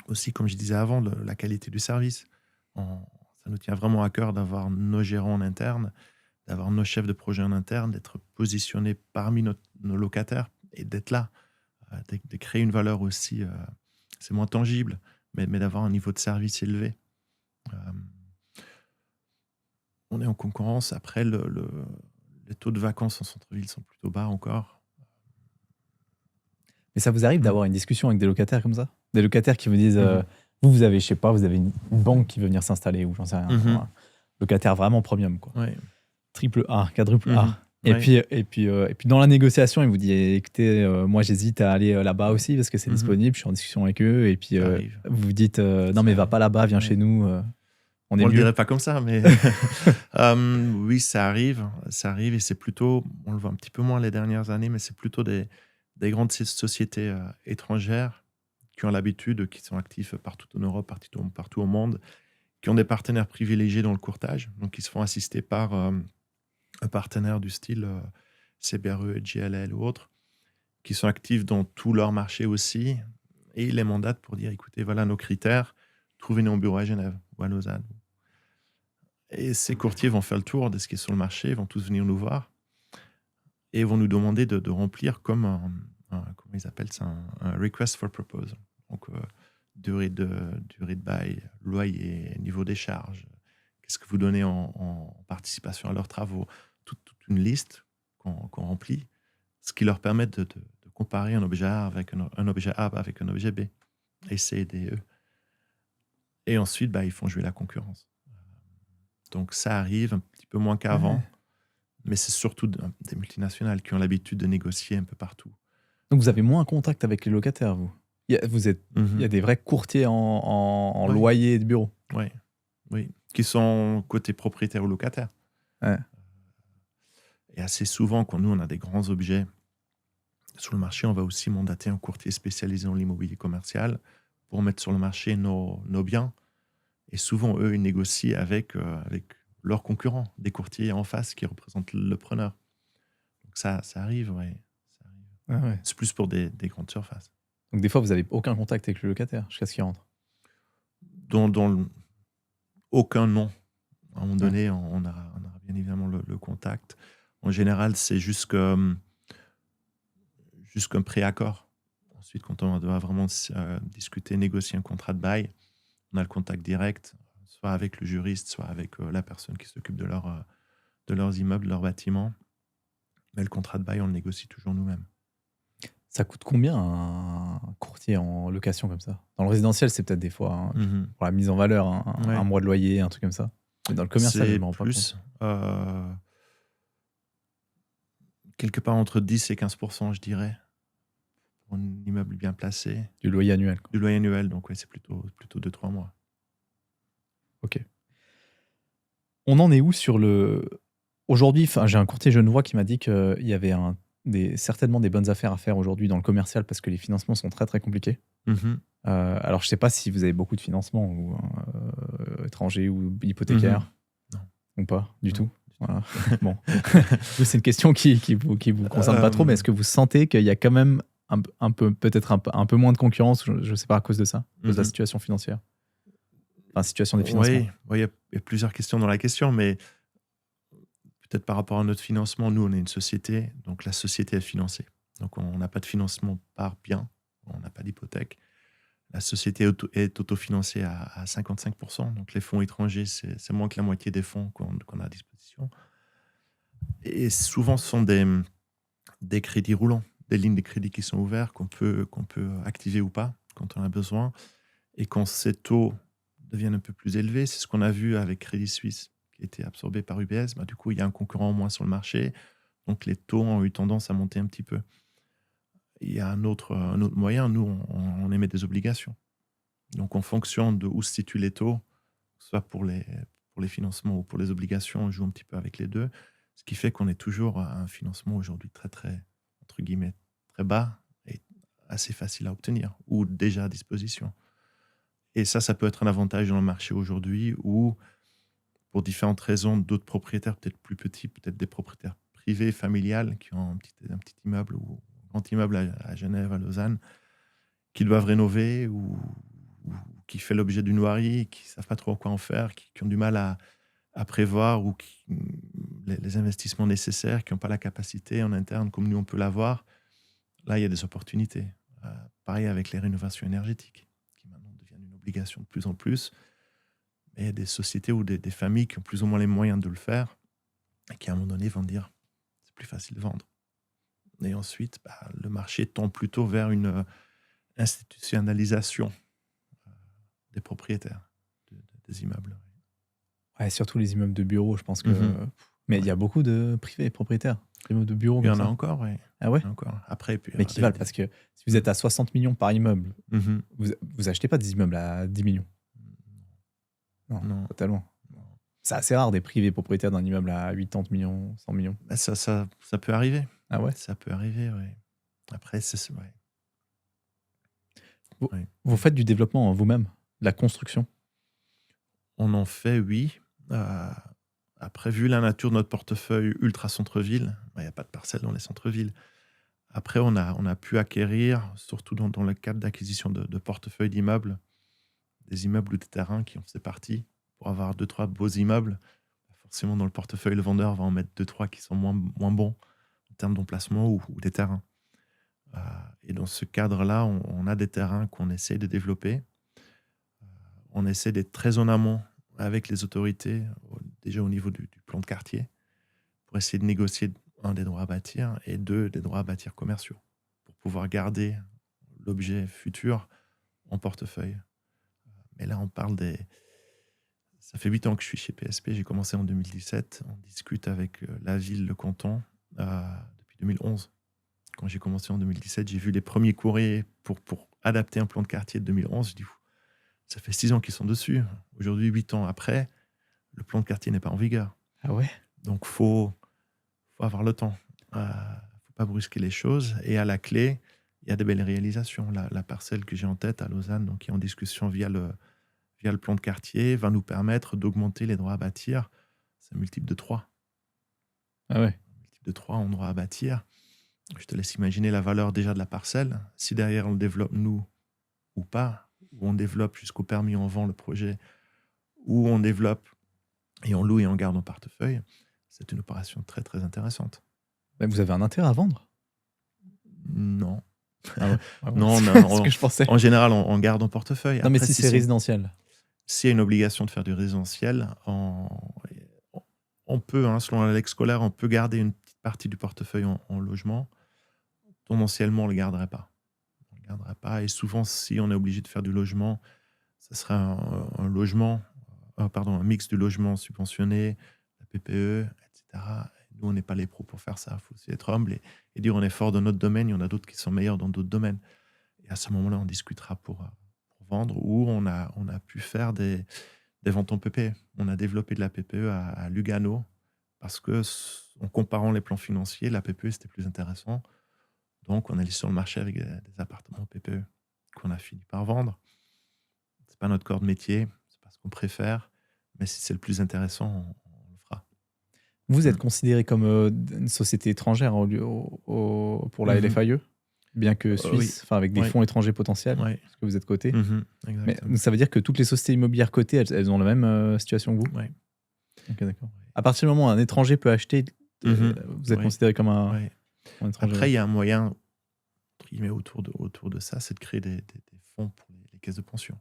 Aussi, comme je disais avant, la qualité du service. Ça nous tient vraiment à cœur d'avoir nos gérants en interne, d'avoir nos chefs de projet en interne, d'être positionnés parmi nos locataires et d'être là, de créer une valeur aussi, c'est moins tangible, mais d'avoir un niveau de service élevé. On est en concurrence. Après, les taux de vacances en centre-ville sont plutôt bas encore. Mais ça vous arrive d'avoir une discussion avec des locataires comme ça? Des locataires qui vous disent, vous avez, je sais pas, vous avez une banque qui veut venir s'installer ou j'en sais rien. Un locataire vraiment premium, quoi. Triple A, quadruple A. Et puis dans la négociation, il vous dit, écoutez, moi j'hésite à aller là-bas aussi parce que c'est disponible, je suis en discussion avec eux. Et puis vous vous dites, non mais va pas là-bas, viens chez nous. On le dirait pas comme ça, mais oui, ça arrive et c'est plutôt, on le voit un petit peu moins les dernières années, mais c'est plutôt des grandes sociétés étrangères qui ont l'habitude, qui sont actifs partout en Europe, partout au monde, qui ont des partenaires privilégiés dans le courtage, donc qui se font assister par un partenaire du style CBRE, JLL ou autres, qui sont actifs dans tout leur marché aussi, et ils les mandatent pour dire, écoutez, voilà nos critères, trouvez-nous un bureau à Genève ou à Lausanne. Et ces courtiers vont faire le tour de ce qui est sur le marché, vont tous venir nous voir. et vont nous demander de remplir comme comment ils appellent ça, un request for proposal. Donc, durée de bail, loyer, niveau des charges, qu'est-ce que vous donnez en participation à leurs travaux, toute une liste qu'on remplit, ce qui leur permet de comparer un objet A avec un objet A avec un objet B, et C, D, E. Et ensuite, ils font jouer la concurrence. Donc ça arrive un petit peu moins qu'avant, mais c'est surtout des multinationales qui ont l'habitude de négocier un peu partout. Donc vous avez moins contact avec les locataires, vous. Il y a des vrais courtiers en loyer de bureau. Oui, qui sont côté propriétaire ou locataire. Ouais. Et assez souvent, quand nous, on a des grands objets sur le marché, on va aussi mandater un courtier spécialisé dans l'immobilier commercial pour mettre sur le marché nos biens. Et souvent, eux, ils négocient avec leurs concurrents, des courtiers en face qui représentent le preneur. Donc ça arrive, oui. C'est plus pour des grandes surfaces. Donc des fois, vous n'avez aucun contact avec le locataire jusqu'à ce qu'il rentre. Aucun non. À un moment donné, on a bien évidemment le contact. En général, c'est jusqu'un préaccord. Ensuite, quand on doit vraiment discuter, négocier un contrat de bail, on a le contact direct, soit avec le juriste, soit avec la personne qui s'occupe de leurs immeubles, de leurs bâtiments. Mais le contrat de bail, on le négocie toujours nous-mêmes. Ça coûte combien un courtier en location comme ça? Dans le résidentiel, c'est peut-être des fois pour la mise en valeur, un mois de loyer, un truc comme ça. Mais dans le commercial, je ne me rends pas compte. Quelque part entre 10 et 15%, je dirais, pour un immeuble bien placé. Du loyer annuel. Du loyer annuel, donc c'est plutôt 2-3 mois. Ok. On en est où sur le... Aujourd'hui, j'ai un courtier genevois qui m'a dit qu'il y avait certainement des bonnes affaires à faire aujourd'hui dans le commercial parce que les financements sont très très compliqués. Alors je ne sais pas si vous avez beaucoup de financements ou étrangers ou hypothécaires. Non. Ou pas du tout. Voilà. Bon, c'est une question qui vous concerne pas trop, mais est-ce que vous sentez qu'il y a quand même peut-être un peu moins de concurrence, je ne sais pas, à cause de ça, à cause de la situation financière, enfin situation des financements. Oui, il y a plusieurs questions dans la question, mais peut-être par rapport à notre financement, nous, on est une société, donc la société est financée. Donc, on n'a pas de financement par bien, on n'a pas d'hypothèque. La société est autofinancée à 55%. Donc, les fonds étrangers, c'est moins que la moitié des fonds qu'on a à disposition. Et souvent, ce sont des crédits roulants, des lignes de crédit qui sont ouvertes, qu'on peut activer ou pas quand on a besoin. Et quand ces taux deviennent un peu plus élevés, c'est ce qu'on a vu avec Crédit Suisse, qui a été absorbé par UBS. Du coup, il y a un concurrent en moins sur le marché. Donc, les taux ont eu tendance à monter un petit peu. Il y a un autre moyen. Nous, on émet des obligations. Donc, en fonction de où se situent les taux, soit pour les financements ou pour les obligations, on joue un petit peu avec les deux. Ce qui fait qu'on est toujours à un financement aujourd'hui très, très, entre guillemets, très bas et assez facile à obtenir ou déjà à disposition. Et ça peut être un avantage dans le marché aujourd'hui où, pour différentes raisons, d'autres propriétaires, peut-être plus petits, peut-être des propriétaires privés, familiales, qui ont un petit immeuble ou un grand immeuble à Genève, à Lausanne, qui doivent rénover ou qui fait l'objet d'une noirie, qui ne savent pas trop quoi en faire, qui ont du mal à prévoir ou les investissements nécessaires, qui n'ont pas la capacité en interne comme nous on peut l'avoir. Là, il y a des opportunités. Pareil avec les rénovations énergétiques, qui maintenant deviennent une obligation de plus en plus. Mais il y a des sociétés ou des familles qui ont plus ou moins les moyens de le faire et qui, à un moment donné, vont dire c'est plus facile de vendre. Et ensuite, le marché tend plutôt vers une institutionnalisation des propriétaires des immeubles. Ouais, surtout les immeubles de bureaux, je pense que... Mais il y a beaucoup de privés propriétaires, immeubles de bureaux. Il y en a encore, oui. Ah ouais? Encore. Après, puis, mais qui valent, parce que si vous êtes à 60 millions par immeuble, vous achetez pas des immeubles à 10 millions. Non, pas tellement. C'est assez rare des privés propriétaires d'un immeuble à 80 millions, 100 millions. Ça peut arriver. Ah ouais? Ça peut arriver, oui. Après, Vous faites du développement vous-même, de la construction? On en fait, oui. Après, vu la nature de notre portefeuille ultra centre-ville, il n'y a pas de parcelles dans les centres-villes. Après, on a pu acquérir, surtout dans le cadre d'acquisition de portefeuilles d'immeubles, des immeubles ou des terrains qui en faisaient partie, pour avoir 2-3 beaux immeubles. Forcément, dans le portefeuille, le vendeur va en mettre 2-3 qui sont moins bons. en termes d'emplacement ou des terrains. Et dans ce cadre-là, on a des terrains qu'on essaie de développer. On essaie d'être très en amont avec les autorités, déjà au niveau du plan de quartier, pour essayer de négocier, un, des droits à bâtir, et deux, des droits à bâtir commerciaux, pour pouvoir garder l'objet futur en portefeuille. Mais là, on parle des... Ça fait 8 ans que je suis chez PSP, j'ai commencé en 2017. On discute avec la ville, le canton, depuis 2011. Quand j'ai commencé en 2017, j'ai vu les premiers courriers pour adapter un plan de quartier de 2011. Je dis, ça fait 6 ans qu'ils sont dessus. Aujourd'hui, 8 ans après, le plan de quartier n'est pas en vigueur. Ah ouais. Donc, faut avoir le temps. Faut pas brusquer les choses. Et à la clé, il y a des belles réalisations. La parcelle que j'ai en tête à Lausanne, donc qui est en discussion via le plan de quartier, va nous permettre d'augmenter les droits à bâtir. C'est un multiple de 3. Ah ouais. Un multiple de 3 en droits à bâtir. Je te laisse imaginer la valeur déjà de la parcelle. Si derrière on le développe nous ou pas, ou on développe jusqu'au permis, on vend le projet, ou on développe et on loue et on garde en portefeuille, c'est une opération très très intéressante. Mais vous avez un intérêt à vendre? Non. Ah ouais. Non, c'est ce que je pensais. En général, on garde en portefeuille. Non, mais si c'est résidentiel. S'il y a une obligation de faire du résidentiel, on peut, selon la lègue scolaire, on peut garder une petite partie du portefeuille en logement. Tendanciellement, on ne le garderait pas. On le garderait pas. Et souvent, si on est obligé de faire du logement, ça sera un mix de logement subventionné, la PPE, etc. Nous, on n'est pas les pros pour faire ça. Il faut aussi être humble et dire on est fort dans notre domaine. Il y en a d'autres qui sont meilleurs dans d'autres domaines. Et à ce moment-là, on discutera pour vendre, ou on a pu faire des ventes en PPE. On a développé de la PPE à Lugano parce que, en comparant les plans financiers, la PPE, c'était plus intéressant. Donc, on est allé sur le marché avec des appartements PPE qu'on a fini par vendre. Ce n'est pas notre corps de métier, c'est pas ce qu'on préfère, mais si c'est le plus intéressant, on le fera. Vous êtes considéré comme une société étrangère pour la LFAE, bien que suisse, oui. avec des fonds étrangers potentiels, parce que vous êtes coté. Mais ça veut dire que toutes les sociétés immobilières cotées, elles ont la même situation que vous? Oui. Ok, d'accord. À partir du moment où un étranger peut acheter, vous êtes considéré comme un étranger. Après, il y a un moyen, entre guillemets, autour de ça, c'est de créer des fonds pour les caisses de pension.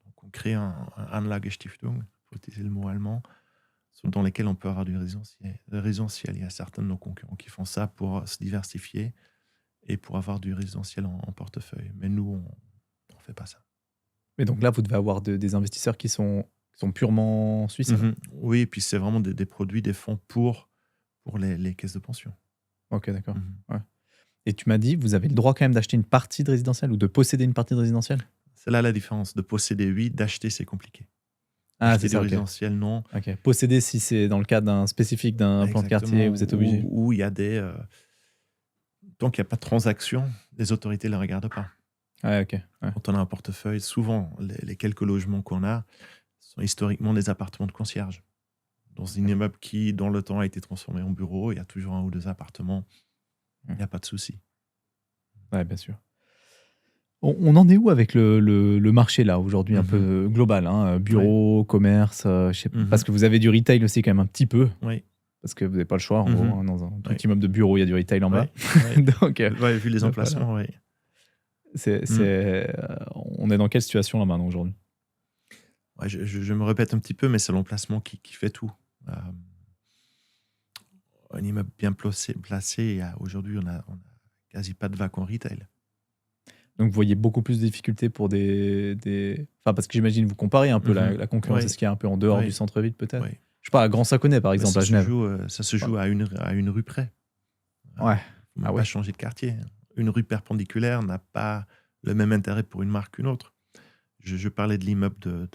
Donc, on crée un Anlagestiftung, il faut utiliser le mot allemand, dans lesquels on peut avoir du résidentiel. Il y a certains de nos concurrents qui font ça pour se diversifier et pour avoir du résidentiel en portefeuille. Mais nous, on ne fait pas ça. Mais donc là, vous devez avoir des investisseurs qui sont purement suisses. Oui, et puis c'est vraiment des produits, des fonds pour les caisses de pension. Ok, d'accord. Ouais. Et tu m'as dit, vous avez le droit quand même d'acheter une partie de résidentiel ou de posséder une partie de résidentiel? C'est là la différence. De posséder, oui. D'acheter, c'est compliqué. Ah, c'est ça, résidentiel, non. Ok. Posséder, si c'est dans le cadre spécifique d'un plan de quartier, vous êtes obligé. Où il y a des... tant qu'il n'y a pas de transaction, les autorités ne les regardent pas. Ah, ok. Ouais. Quand on a un portefeuille, souvent, les quelques logements qu'on a sont historiquement des appartements de concierge. Dans un immeuble qui, dans le temps, a été transformé en bureau, il y a toujours 1 ou 2 appartements. Il n'y a pas de souci. Ouais, bien sûr. On en est où avec le marché, là, aujourd'hui, un peu global, bureau, commerce, parce que vous avez du retail aussi, quand même, un petit peu. Oui. Parce que vous n'avez pas le choix, en gros. Dans un petit immeuble de bureau, il y a du retail en bas. Donc, vu les emplacements, voilà. On est dans quelle situation, là, maintenant, aujourd'hui? Je me répète un petit peu, mais c'est l'emplacement qui fait tout. Un immeuble bien placé, aujourd'hui, on a quasi pas de vac en retail. Donc, vous voyez beaucoup plus de difficultés pour des... Enfin, parce que j'imagine, vous comparez un peu la concurrence, est-ce qu'il y a un peu en dehors du centre-ville, peut-être? Je sais pas, à Grand-Saconnet, par exemple, à Genève. Ça se joue à une rue près. Ouais. On ne peut pas changer de quartier. Une rue perpendiculaire n'a pas le même intérêt pour une marque qu'une autre. Je parlais de l'immeuble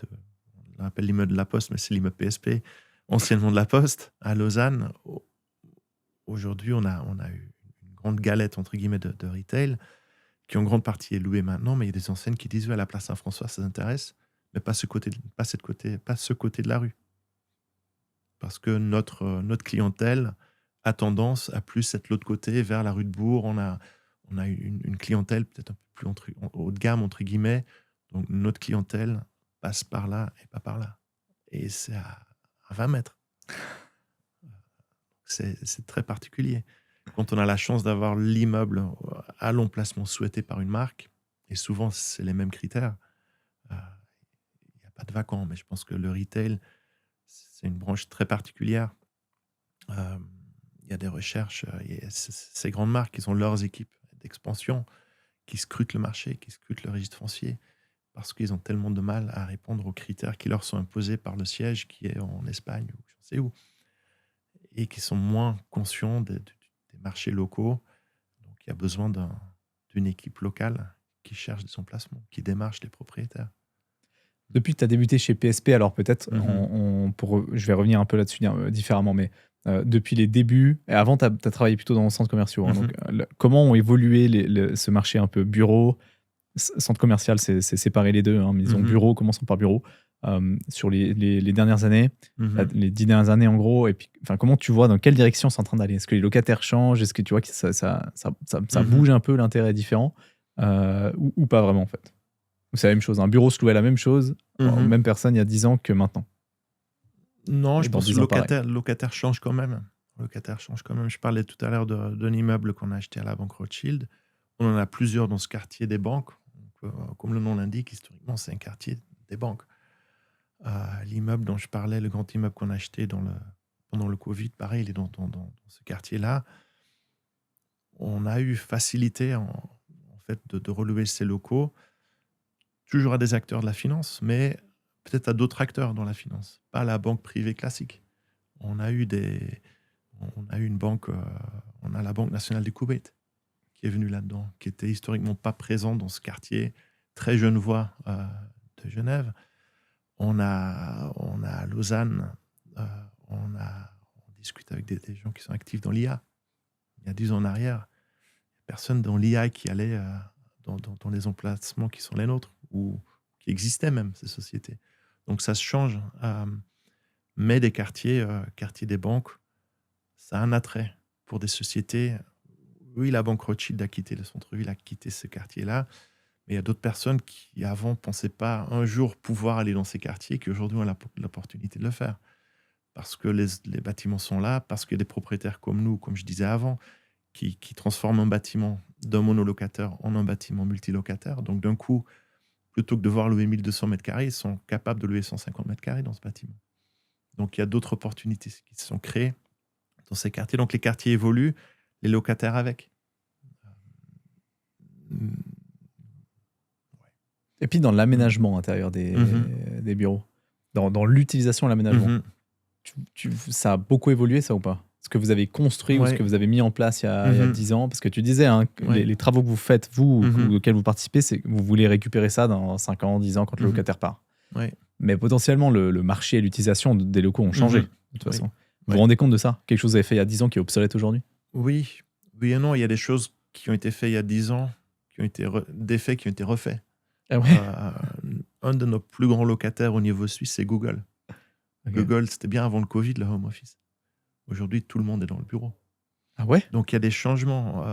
on appelle l'immeuble de la Poste, mais c'est l'immeuble PSP, anciennement de la Poste, à Lausanne. Aujourd'hui, on a eu une grande galette, entre guillemets, de retail, qui en grande partie est louée maintenant, mais il y a des enseignes qui disent, à la place Saint-François, ça intéresse, mais pas ce côté de la rue. Parce que notre clientèle a tendance à plus être l'autre côté, vers la rue de Bourg. On a une clientèle peut-être un peu plus haut de gamme, entre guillemets. Donc, notre clientèle passe par là et pas par là. Et c'est à 20 mètres. C'est très particulier. Quand on a la chance d'avoir l'immeuble à l'emplacement souhaité par une marque, et souvent c'est les mêmes critères, il n'y a pas de vacants, mais je pense que le retail, c'est une branche très particulière. Il y a des recherches, ces grandes marques, ils ont leurs équipes d'expansion qui scrutent le marché, qui scrutent le registre foncier, parce qu'ils ont tellement de mal à répondre aux critères qui leur sont imposés par le siège qui est en Espagne ou je ne sais où, et qui sont moins conscients des marchés locaux. Donc, il y a besoin d'une équipe locale qui cherche des emplacements, qui démarche les propriétaires. Depuis que tu as débuté chez PSP, alors peut-être, je vais revenir un peu là-dessus différemment, mais depuis les débuts, et avant, tu as travaillé plutôt dans le centre commercial. Donc, comment ont évolué ce marché un peu bureau, centre commercial, c'est séparé les deux, mais disons bureau, commençons par bureau, sur les dernières années, les 10 dernières années en gros, et puis comment tu vois dans quelle direction c'est en train d'aller? Est-ce que les locataires changent? Est-ce que tu vois que ça bouge un peu, l'intérêt est différent, ou pas vraiment en fait? C'est la même chose, un bureau se louait la même chose, même personne il y a 10 ans que maintenant. Non, je pense que le locataire change quand même. Je parlais tout à l'heure d'un immeuble qu'on a acheté à la banque Rothschild. On en a plusieurs dans ce quartier des banques. Donc, comme le nom l'indique, historiquement, c'est un quartier des banques. L'immeuble dont je parlais, le grand immeuble qu'on a acheté pendant le Covid, pareil, il est dans ce quartier-là. On a eu facilité en fait de relouer ces locaux, toujours à des acteurs de la finance, mais peut-être à d'autres acteurs dans la finance, pas la banque privée classique. On a eu une banque, on a la Banque nationale du Koweït qui est venue là-dedans, qui était historiquement pas présente dans ce quartier très genevois de Genève. On a à Lausanne, on discute avec des gens qui sont actifs dans l'IA. Il y a 10 ans en arrière, personne dans l'IA qui allait dans les emplacements qui sont les nôtres, ou qui existaient même, ces sociétés. Donc ça se change. Mais des quartiers des banques, ça a un attrait pour des sociétés. Oui, la banque Rothschild a quitté le centre-ville, a quitté ce quartier-là. Mais il y a d'autres personnes qui, avant, ne pensaient pas un jour pouvoir aller dans ces quartiers, qui aujourd'hui ont l'opportunité de le faire. Parce que les bâtiments sont là, parce que des propriétaires comme nous, comme je disais avant, qui transforment un bâtiment d'un monolocataire en un bâtiment multilocataire. Donc, d'un coup, plutôt que de devoir louer 1200 mètres carrés, ils sont capables de louer 150 mètres carrés dans ce bâtiment. Donc, il y a d'autres opportunités qui se sont créées dans ces quartiers. Donc, les quartiers évoluent, les locataires avec. Et puis, dans l'aménagement intérieur des bureaux, dans l'utilisation et l'aménagement, ça a beaucoup évolué, ça ou pas? Ce que vous avez construit ou ce que vous avez mis en place il y a 10 ans? Parce que tu disais, les travaux que vous faites, vous, ou auxquels vous participez, c'est que vous voulez récupérer ça dans 5 ans, 10 ans, quand le locataire part. Mais potentiellement, le marché et l'utilisation des locaux ont changé, de toute façon. Vous vous rendez compte de ça? Quelque chose que vous avez fait il y a 10 ans qui est obsolète aujourd'hui? Oui et non. Il y a des choses qui ont été faites il y a 10 ans, des faits qui ont été refaits. Ah ouais. Un de nos plus grands locataires au niveau suisse, c'est Google. Google, c'était bien avant le Covid, le home office. Aujourd'hui, tout le monde est dans le bureau. Ah ouais? Donc, il y a des changements.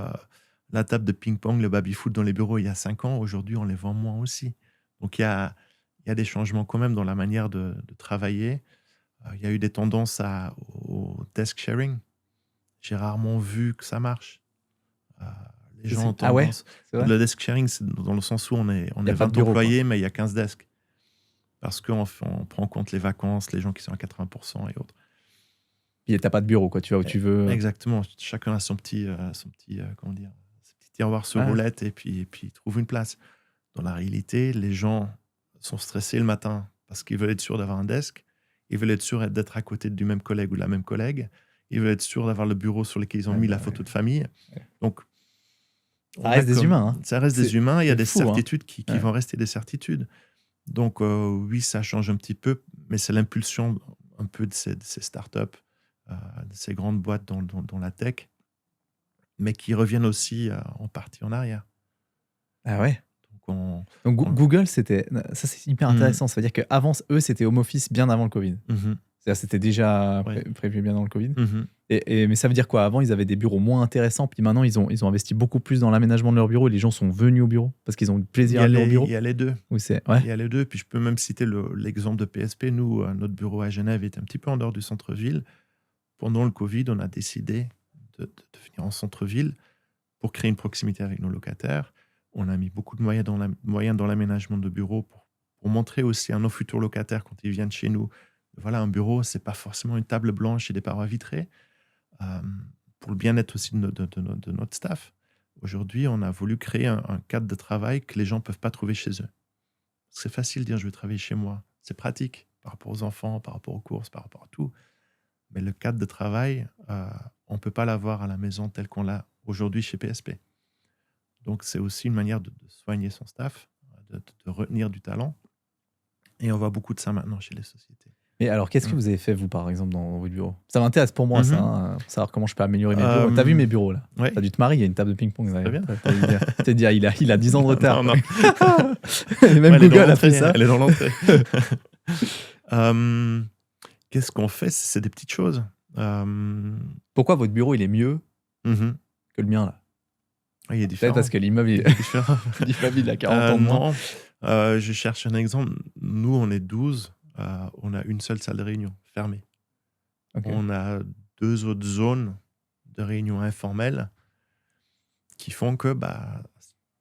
La table de ping-pong, le baby-foot dans les bureaux, il y a 5 ans. Aujourd'hui, on les vend moins aussi. Donc, il y a des changements quand même dans la manière de travailler. Il y a eu des tendances au desk sharing. J'ai rarement vu que ça marche. Les gens ont tendance... Le desk sharing, c'est dans le sens où on est 20 employés, mais il y a 15 desks. Parce qu'on prend en compte les vacances, les gens qui sont à 80% et autres. Et t'as pas de bureau, quoi. Tu vas où tu veux. Exactement. Chacun a son petit tiroir sur roulette et puis il trouve une place. Dans la réalité, les gens sont stressés le matin parce qu'ils veulent être sûrs d'avoir un desk. Ils veulent être sûrs d'être à côté du même collègue ou de la même collègue. Ils veulent être sûrs d'avoir le bureau sur lequel ils ont mis la photo de famille. Donc, ça reste des humains. Ça reste des humains. Il y a des certitudes qui vont rester des certitudes. Donc, oui, ça change un petit peu, mais c'est l'impulsion un peu de ces startups, de ces grandes boîtes dans la tech, mais qui reviennent aussi en partie en arrière. Ah ouais. Donc Google, ça c'est hyper intéressant. Ça veut dire qu'avant, eux, c'était home office bien avant le Covid. C'est-à-dire c'était déjà prévu bien dans le Covid. Mais ça veut dire quoi? Avant, ils avaient des bureaux moins intéressants, puis maintenant, ils ont investi beaucoup plus dans l'aménagement de leur bureau et les gens sont venus au bureau parce qu'ils ont eu plaisir à aller au bureau. Il y a les deux. Il y a les deux. Puis je peux même citer l'exemple de PSP. Nous, notre bureau à Genève est un petit peu en dehors du centre-ville. pendant le Covid, on a décidé de venir en centre-ville pour créer une proximité avec nos locataires. On a mis beaucoup de moyens dans l'aménagement de bureaux pour montrer aussi à nos futurs locataires, quand ils viennent chez nous, voilà, un bureau, c'est pas forcément une table blanche et des parois vitrées. Pour le bien-être aussi de notre staff. Aujourd'hui, on a voulu créer un cadre de travail que les gens ne peuvent pas trouver chez eux. C'est facile de dire je vais travailler chez moi. C'est pratique par rapport aux enfants, par rapport aux courses, par rapport à tout. Mais le cadre de travail, on ne peut pas l'avoir à la maison tel qu'on l'a aujourd'hui chez PSP. Donc, c'est aussi une manière de soigner son staff, de retenir du talent. Et on voit beaucoup de ça maintenant chez les sociétés. Et alors, qu'est-ce que vous avez fait, vous, par exemple, dans votre bureau? Ça m'intéresse pour moi, ça, hein, pour savoir comment je peux améliorer mes bureaux. T'as vu mes bureaux, là? Ouais. T'as dû te marier, il y a une table de ping-pong. Très bien. T'as dit, il a 10 ans de retard. Non. Et même Google a fait ça. Elle est dans l'entrée. Qu'est-ce qu'on fait? C'est des petites choses. Pourquoi votre bureau, il est mieux que le mien, là? Il est différent. Peut-être parce que l'immeuble, il a 40 ans de moins. Non, je cherche un exemple. Nous, on est 12. On a une seule salle de réunion fermée. Okay. On a 2 autres zones de réunion informelles qui font que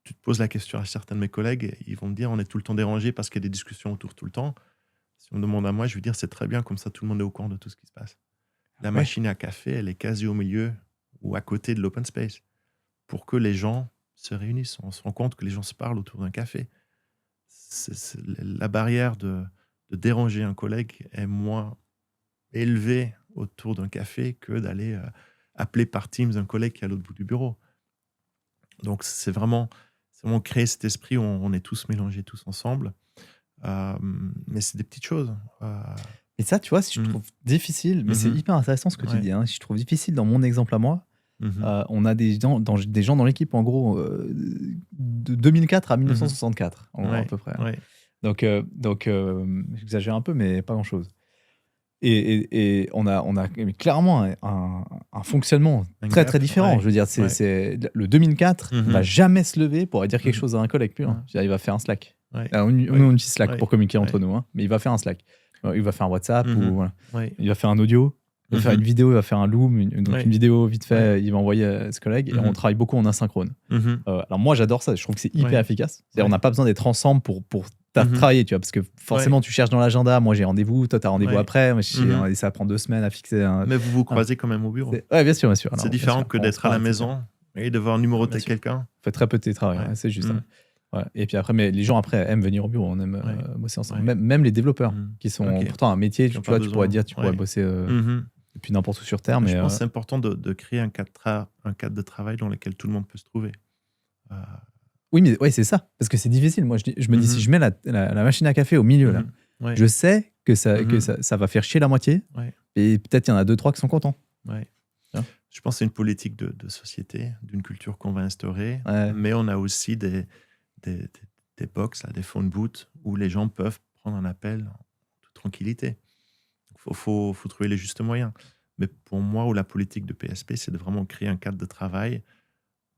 tu te poses la question à certains de mes collègues, ils vont me dire on est tout le temps dérangé parce qu'il y a des discussions autour tout le temps. Si on me demande à moi, je vais dire c'est très bien, comme ça tout le monde est au courant de tout ce qui se passe. La machine à café, elle est quasi au milieu ou à côté de l'open space pour que les gens se réunissent. On se rend compte que les gens se parlent autour d'un café. C'est la barrière de déranger un collègue est moins élevée autour d'un café que d'aller appeler par Teams un collègue qui est à l'autre bout du bureau. Donc, c'est vraiment créer cet esprit où on est tous mélangés, tous ensemble. Mais c'est des petites choses. Et ça, tu vois, si je trouve difficile, mais c'est hyper intéressant ce que tu dis, hein, si je trouve difficile dans mon exemple à moi, on a des gens dans l'équipe, en gros, de 2004 à 1964, en gros, à peu près. Ouais. Donc j'exagère un peu, mais pas grand-chose. Et on a clairement un fonctionnement très, très différent. Je veux dire, c'est le 2004 ne va jamais se lever pour aller dire quelque chose à un collègue pur. Il va faire un Slack. Alors, on dit Slack pour communiquer entre nous, hein, mais il va faire un Slack. Il va faire un WhatsApp, ou, voilà. Il va faire un audio, il va faire une vidéo, il va faire un Loom, une vidéo vite fait, il va envoyer à ce collègue, et on travaille beaucoup en asynchrone. Alors moi, j'adore ça, je trouve que c'est hyper efficace. On n'a pas besoin d'être ensemble pour travailler, tu vois, parce que forcément, tu cherches dans l'agenda, moi j'ai rendez-vous, toi t'as rendez-vous après, et ça prend 2 semaines à fixer. Mais vous vous croisez quand même au bureau. Oui, bien sûr. Alors, c'est différent que d'être à la maison et devoir numéroter quelqu'un. On fait très peu de télétravail, c'est juste. Et puis après, mais les gens après aiment venir au bureau, on aime bosser ensemble. Même les développeurs qui sont pourtant un métier, tu vois, tu pourrais dire, tu pourrais bosser depuis n'importe où sur Terre. Mais je pense que c'est important de créer un cadre de travail dans lequel tout le monde peut se trouver. Oui, mais c'est ça, parce que c'est difficile. Moi, je me dis, si je mets la machine à café au milieu, là, je sais que ça va faire chier la moitié, et peut-être il y en a 2-3 qui sont contents. Je pense que c'est une politique de société, d'une culture qu'on va instaurer, mais on a aussi des box, là, des phone booths, où les gens peuvent prendre un appel en toute tranquillité. Il faut trouver les justes moyens. Mais pour moi, la politique de PSP, c'est de vraiment créer un cadre de travail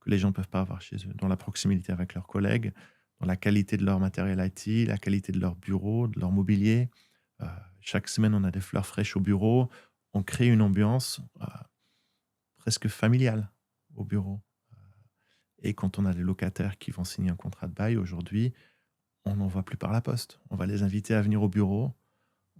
que les gens ne peuvent pas avoir chez eux, dans la proximité avec leurs collègues, dans la qualité de leur matériel IT, la qualité de leur bureau, de leur mobilier. Chaque semaine, on a des fleurs fraîches au bureau. On crée une ambiance presque familiale au bureau. Et quand on a des locataires qui vont signer un contrat de bail, aujourd'hui, on n'envoie plus par la poste. On va les inviter à venir au bureau.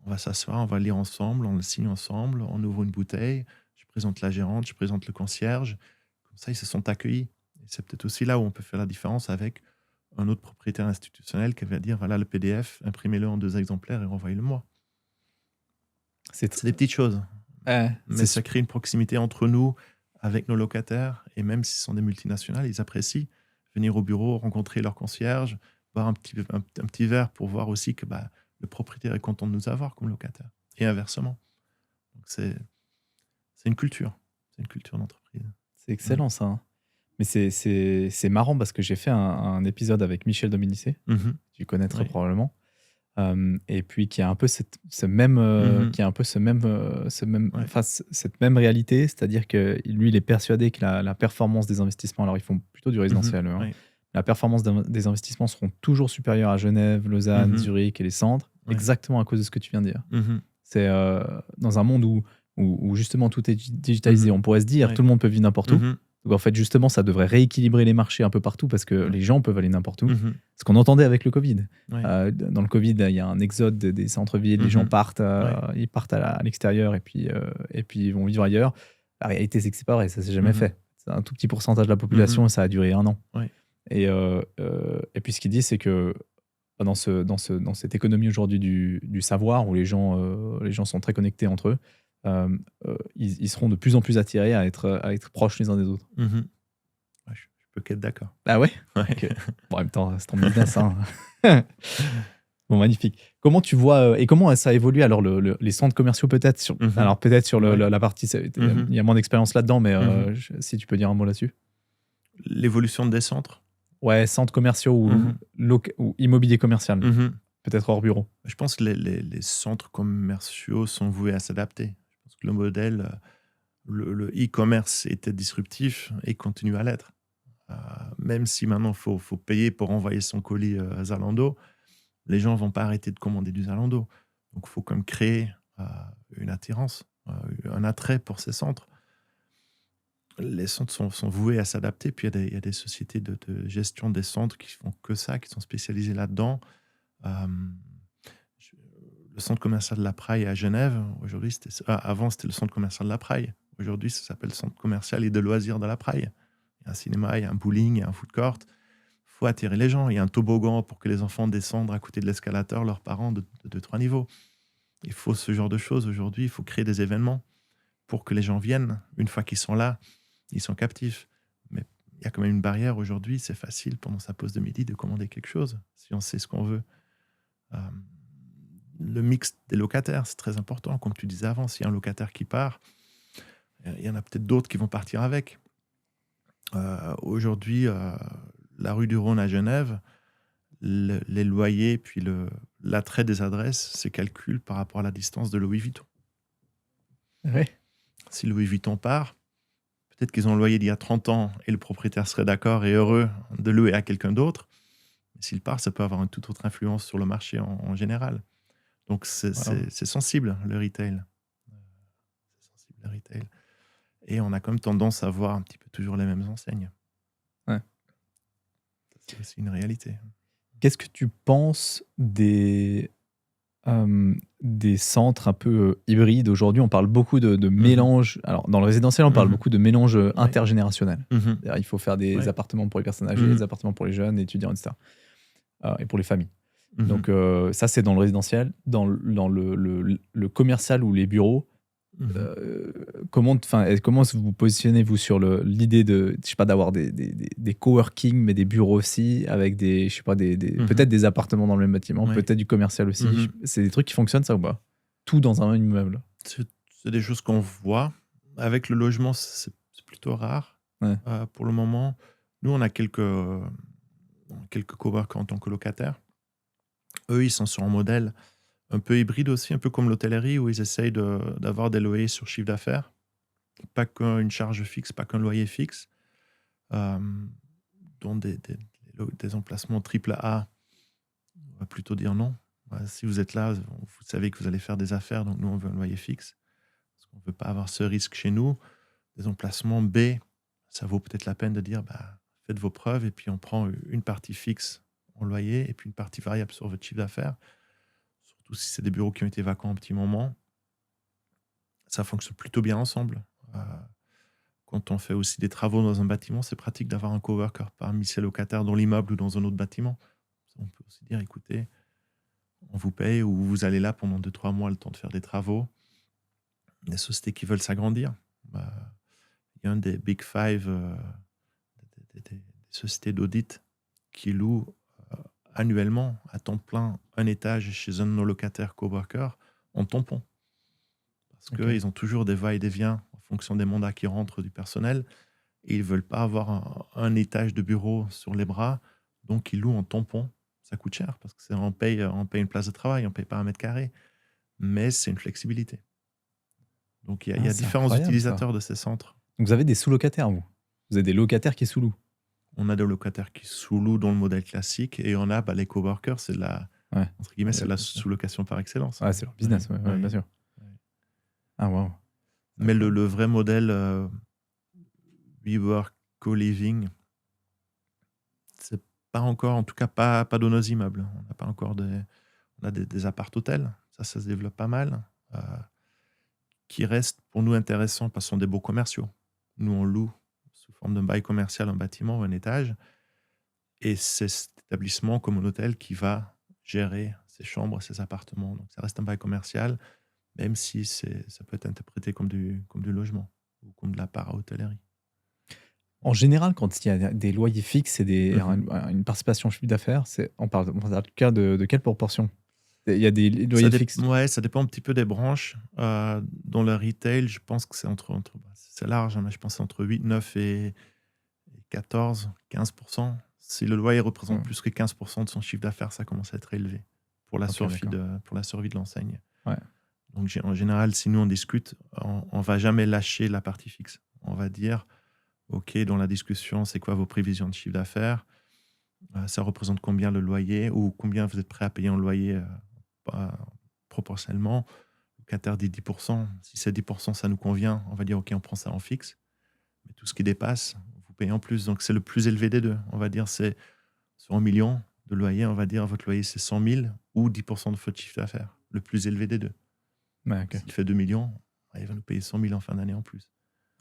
On va s'asseoir, on va lire ensemble, on le signe ensemble, on ouvre une bouteille. Je présente la gérante, je présente le concierge. Comme ça, ils se sont accueillis. Et c'est peut-être aussi là où on peut faire la différence avec un autre propriétaire institutionnel qui va dire, voilà le PDF, imprimez-le en 2 exemplaires et renvoyez-le-moi. C'est des petites choses. Mais ça crée une proximité entre nous, avec nos locataires, et même si ce sont des multinationales, ils apprécient venir au bureau, rencontrer leur concierge, boire un petit verre pour voir aussi que le propriétaire est content de nous avoir comme locataire, et inversement. Donc c'est une culture d'entreprise. C'est excellent ça. Hein. Mais c'est marrant parce que j'ai fait un épisode avec Michel Dominicé, tu connais très probablement. Et puis qui a un peu cette même réalité, c'est-à-dire que lui il est persuadé que la performance des investissements, alors ils font plutôt du résidentiel, la performance des investissements seront toujours supérieures à Genève, Lausanne, Zurich et les centres, exactement à cause de ce que tu viens de dire. C'est dans un monde où où justement tout est digitalisé, on pourrait se dire tout le monde peut vivre n'importe où. Donc en fait, justement, ça devrait rééquilibrer les marchés un peu partout parce que les gens peuvent aller n'importe où. Ce qu'on entendait avec le Covid. Dans le Covid, il y a un exode des centres-villes, les gens partent, ils partent à l'extérieur et puis ils vont vivre ailleurs. La réalité, c'est que c'est pas vrai, ça s'est jamais fait. C'est un tout petit pourcentage de la population et ça a duré 1 an. Et puis ce qu'ils disent, c'est que dans cette économie aujourd'hui du savoir, où les gens sont très connectés entre eux, ils seront de plus en plus attirés à être proches les uns des autres. Je peux qu'être d'accord. Ah ouais, okay. Bon, en même temps, c'est ton business. Hein. Bon, magnifique. Comment tu vois, et comment ça évolue alors les centres commerciaux peut-être alors peut-être sur la partie, il y a moins d'expérience là-dedans, mais si tu peux dire un mot là-dessus. L'évolution des centres. Ouais, centres commerciaux ou immobilier commercial, peut-être hors bureau. Je pense que les centres commerciaux sont voués à s'adapter. Je pense que le modèle, le e-commerce était disruptif et continue à l'être. Même si maintenant il faut payer pour envoyer son colis à Zalando, les gens ne vont pas arrêter de commander du Zalando. Donc il faut quand même créer une attirance, un attrait pour ces centres. Les centres sont voués à s'adapter. Puis il y a des sociétés de gestion des centres qui font que ça, qui sont spécialisées là-dedans. Le centre commercial de la Praille à Genève, aujourd'hui, avant c'était le centre commercial de la Praille. Aujourd'hui, ça s'appelle le centre commercial et de loisirs de la Praille. Il y a un cinéma, il y a un bowling, il y a un food court. Il faut attirer les gens. Il y a un toboggan pour que les enfants descendent à côté de l'escalator, leurs parents, de 2-3 niveaux. Il faut ce genre de choses aujourd'hui. Il faut créer des événements pour que les gens viennent. Une fois qu'ils sont là, ils sont captifs. Mais il y a quand même une barrière aujourd'hui. C'est facile, pendant sa pause de midi, de commander quelque chose, si on sait ce qu'on veut. Le mix des locataires, c'est très important. Comme tu disais avant, s'il y a un locataire qui part, il y en a peut-être d'autres qui vont partir avec. Aujourd'hui, la rue du Rhône à Genève, les loyers puis l'attrait des adresses se calcule par rapport à la distance de Louis Vuitton. Ouais. Si Louis Vuitton part, peut-être qu'ils ont loyer d'il y a 30 ans et le propriétaire serait d'accord et heureux de louer à quelqu'un d'autre. Mais s'il part, ça peut avoir une toute autre influence sur le marché en général. Donc c'est sensible, le retail. C'est sensible, le retail. Et on a quand même tendance à voir un petit peu toujours les mêmes enseignes. Ouais. C'est aussi une réalité. Qu'est-ce que tu penses des centres un peu hybrides aujourd'hui? On parle beaucoup de mélange. Alors, dans le résidentiel, on parle beaucoup de mélange intergénérationnel. Il faut faire des appartements pour les personnes âgées, des appartements pour les jeunes, étudiants, etc. Et pour les familles. Donc, ça, c'est dans le résidentiel. Dans le commercial ou les bureaux, comment vous positionnez-vous sur l'idée de, je sais pas, d'avoir des coworking, mais des bureaux aussi, avec peut-être des appartements dans le même bâtiment, peut-être du commercial aussi. C'est des trucs qui fonctionnent, ça, ou pas? Tout dans un même immeuble. C'est des choses qu'on voit. Avec le logement, c'est plutôt rare. Pour le moment, nous, on a quelques coworkers en tant que locataires. Eux, ils sont sur un modèle un peu hybride aussi, un peu comme l'hôtellerie, où ils essayent d'avoir des loyers sur chiffre d'affaires. Pas qu'une charge fixe, pas qu'un loyer fixe. Dont des emplacements AAA, on va plutôt dire non. Si vous êtes là, vous savez que vous allez faire des affaires, donc nous, on veut un loyer fixe. Parce qu'on ne veut pas avoir ce risque chez nous. Des emplacements B, ça vaut peut-être la peine de dire, faites vos preuves, et puis on prend une partie fixe en loyer, et puis une partie variable sur votre chiffre d'affaires. Surtout si c'est des bureaux qui ont été vacants un petit moment. Ça fonctionne plutôt bien ensemble. Quand on fait aussi des travaux dans un bâtiment, c'est pratique d'avoir un coworker parmi ses locataires dans l'immeuble ou dans un autre bâtiment. On peut aussi dire, écoutez, on vous paye ou vous allez là pendant 2-3 mois le temps de faire des travaux. Des sociétés qui veulent s'agrandir. Il y a un des Big Five, des sociétés d'audit qui louent annuellement à temps plein un étage chez un de nos locataires coworkers en tampon. Parce qu'ils ont toujours des va-et-vient en fonction des mandats qui rentrent du personnel et ils ne veulent pas avoir un étage de bureau sur les bras, donc ils louent en tampon. Ça coûte cher parce qu'on paye une place de travail, on ne paye pas un mètre carré, mais c'est une flexibilité. Donc il y a différents utilisateurs de ces centres. Donc vous avez des sous-locataires, vous avez des locataires qui sous-louent? On a des locataires qui sous-louent dans le modèle classique et on a les coworkers, c'est entre guillemets, c'est la sous-location par excellence. C'est leur business, bien sûr. Ah, wow. Mais le vrai modèle WeWork, co-living, c'est pas encore, en tout cas pas dans nos immeubles. On n'a pas encore on a des appart-hôtels, ça se développe pas mal, qui restent pour nous intéressants parce que ce sont des beaux commerciaux. Nous, on loue sous forme d'un bail commercial un bâtiment ou un étage, et c'est cet établissement comme un hôtel qui va gérer ses chambres, ses appartements. Donc ça reste un bail commercial, même si ça peut être interprété comme du logement ou comme de la para-hôtellerie. En général, quand il y a des loyers fixes et une participation chiffre d'affaires, on parle de quelle proportion? Il y a des loyers fixes? Ouais, ça dépend un petit peu des branches. Dans le retail, je pense que c'est c'est large, hein, mais je pense que c'est entre 8, 9 et 14, 15%. Si le loyer représente plus que 15% de son chiffre d'affaires, ça commence à être élevé pour la survie de l'enseigne. Ouais. Donc, en général, si nous on discute, on ne va jamais lâcher la partie fixe. On va dire, OK, dans la discussion, c'est quoi vos prévisions de chiffre d'affaires? Ça représente combien le loyer, ou combien vous êtes prêt à payer en loyer proportionnellement? Le locataire dit 10%. Si c'est 10%, ça nous convient. On va dire, OK, on prend ça en fixe. Mais tout ce qui dépasse, vous payez en plus. Donc, c'est le plus élevé des deux. On va dire, c'est sur 1 million de loyer, on va dire, votre loyer, c'est 100 000 ou 10% de votre chiffre d'affaires. Le plus élevé des deux. Ouais, okay. S'il fait 2 millions, il va nous payer 100 000 en fin d'année en plus.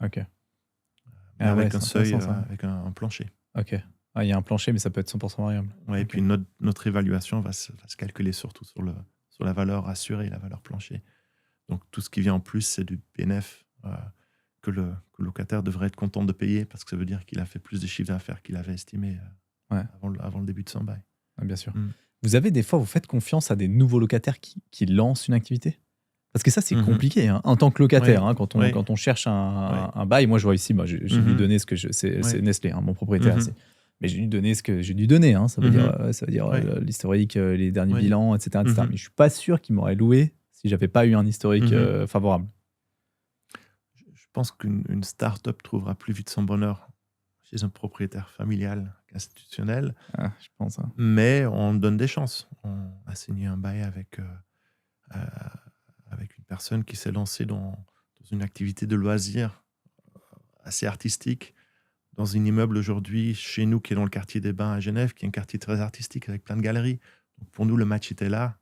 OK. Avec un seuil, avec un plancher. OK. Il y a un plancher, mais ça peut être 100% variable. Ouais, okay. Et puis notre évaluation va se calculer surtout sur la valeur assurée, la valeur plancher. Donc tout ce qui vient en plus, c'est du BNF que le locataire devrait être content de payer, parce que ça veut dire qu'il a fait plus de chiffre d'affaires qu'il avait estimé avant le début de son bail. Bien sûr. Vous faites confiance à des nouveaux locataires qui lancent une activité? Parce que ça, c'est compliqué, hein, en tant que locataire, quand on cherche un bail. Moi, je vois ici, j'ai dû donner ce que c'est Nestlé, mon propriétaire. Mais j'ai dû donner ce que j'ai dû donner. Ça veut dire l'historique, les derniers bilans, etc. Mais je ne suis pas sûr qu'il m'aurait loué si je n'avais pas eu un historique favorable. Je pense qu'une start-up trouvera plus vite son bonheur chez un propriétaire familial qu'institutionnel. Je pense. Hein. Mais on donne des chances. On a signé un bail avec une personne qui s'est lancée dans une activité de loisirs assez artistique, dans un immeuble aujourd'hui chez nous qui est dans le quartier des Bains à Genève, qui est un quartier très artistique avec plein de galeries. Donc pour nous, le match était là.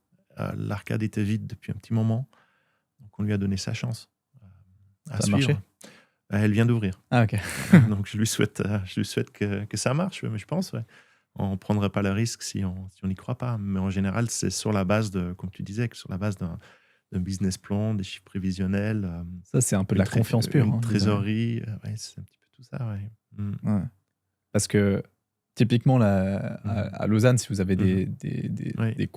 L'arcade était vide depuis un petit moment. Donc on lui a donné sa chance. Ça a marché? Elle vient d'ouvrir. Ah, ok. Donc je lui souhaite que ça marche, mais je pense. Ouais. On ne prendrait pas le risque si on n'y croit pas. Mais en général, c'est sur la base comme tu disais, sur la base d'un business plan, des chiffres prévisionnels. Ça, c'est un peu de la confiance pure. Une trésorerie. C'est un petit peu tout ça. Ouais. Parce que typiquement, à Lausanne, si vous avez des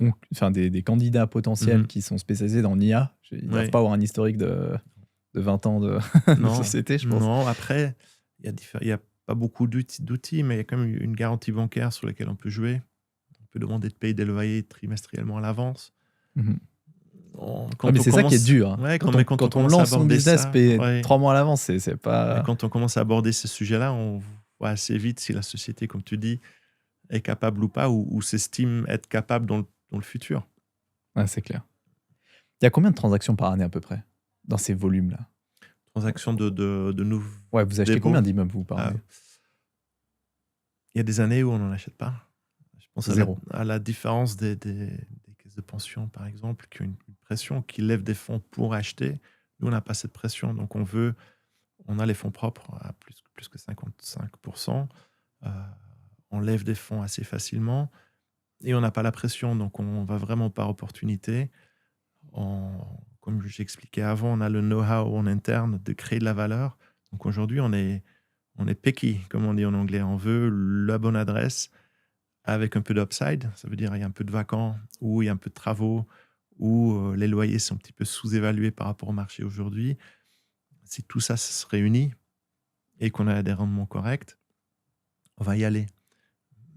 candidats potentiels qui sont spécialisés dans l'IA, ils ne doivent pas avoir un historique de 20 ans de société, je pense. Non, après, il n'y a pas beaucoup d'outils, mais il y a quand même une garantie bancaire sur laquelle on peut jouer. On peut demander de payer des loyers trimestriellement à l'avance. Mais c'est ça qui est dur. Ouais, quand on lance son business, payer 3 mois à l'avance, c'est pas... Et quand on commence à aborder ces sujets-là, on voit assez vite si la société, comme tu dis, est capable ou pas, ou s'estime être capable dans le futur. Ouais, c'est clair. Il y a combien de transactions par année à peu près dans ces volumes-là? Transactions de nouveaux... Ouais, vous achetez combien d'immeubles vous par année? Il y a des années où on n'en achète pas. Je pense Zéro. à la différence des caisses de pension, par exemple, qui ont une pression, qui lèvent des fonds pour acheter. Nous, on n'a pas cette pression. Donc, on a les fonds propres à plus que 55%. On lève des fonds assez facilement et on n'a pas la pression. Donc, on va vraiment par opportunité. Comme j'expliquais avant, on a le know-how en interne de créer de la valeur. Donc, aujourd'hui, on est picky, comme on dit en anglais. On veut la bonne adresse avec un peu d'upside. Ça veut dire qu'il y a un peu de vacants ou il y a un peu de travaux où les loyers sont un petit peu sous-évalués par rapport au marché aujourd'hui. Si tout ça se réunit et qu'on a des rendements corrects, on va y aller.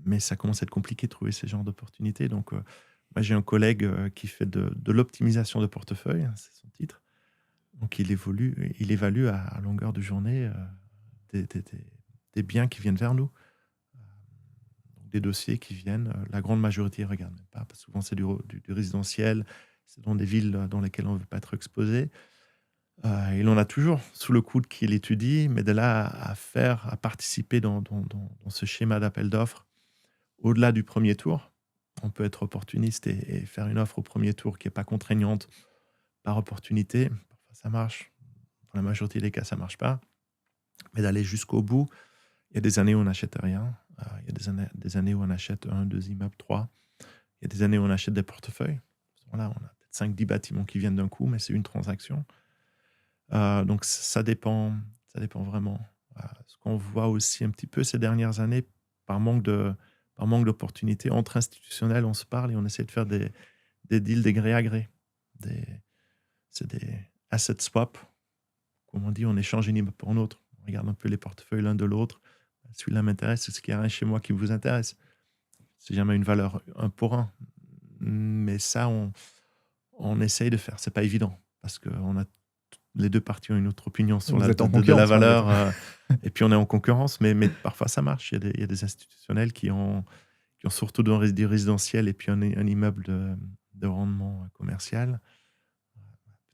Mais ça commence à être compliqué de trouver ces genres d'opportunités. Donc, moi, j'ai un collègue qui fait de l'optimisation de portefeuille, c'est son titre. Donc, il évalue à longueur de journée des biens qui viennent vers nous. Des dossiers qui viennent. La grande majorité ne regarde même pas, parce que souvent, c'est du résidentiel. C'est dans des villes dans lesquelles on ne veut pas être exposé. Il en a toujours sous le coude qu'il étudie, mais de là à participer dans ce schéma d'appel d'offres au-delà du premier tour. On peut être opportuniste et faire une offre au premier tour qui n'est pas contraignante par opportunité. Parfois, ça marche. Dans la majorité des cas, ça ne marche pas. Mais d'aller jusqu'au bout, il y a des années où on n'achète rien. Il y a des années où on achète 1, 2 immeubles, 3. Il y a des années où on achète des portefeuilles. Voilà, on a peut-être 5-10 bâtiments qui viennent d'un coup, mais c'est une transaction. Donc, ça dépend vraiment. Ce qu'on voit aussi un petit peu ces dernières années, par manque d'opportunités, entre institutionnels, on se parle et on essaie de faire des deals des gré à gré. C'est des asset swap. Comme on dit, on échange une immeuble pour un autre. On regarde un peu les portefeuilles l'un de l'autre. Celui-là m'intéresse, c'est ce qu'il y a chez moi qui vous intéresse. C'est jamais une valeur 1 pour 1. Mais ça, on essaye de faire. C'est pas évident parce que les deux parties ont une autre opinion sur de la valeur. Et puis on est en concurrence, mais parfois ça marche. Il y a des institutionnels qui ont surtout du résidentiel et puis un immeuble de rendement commercial.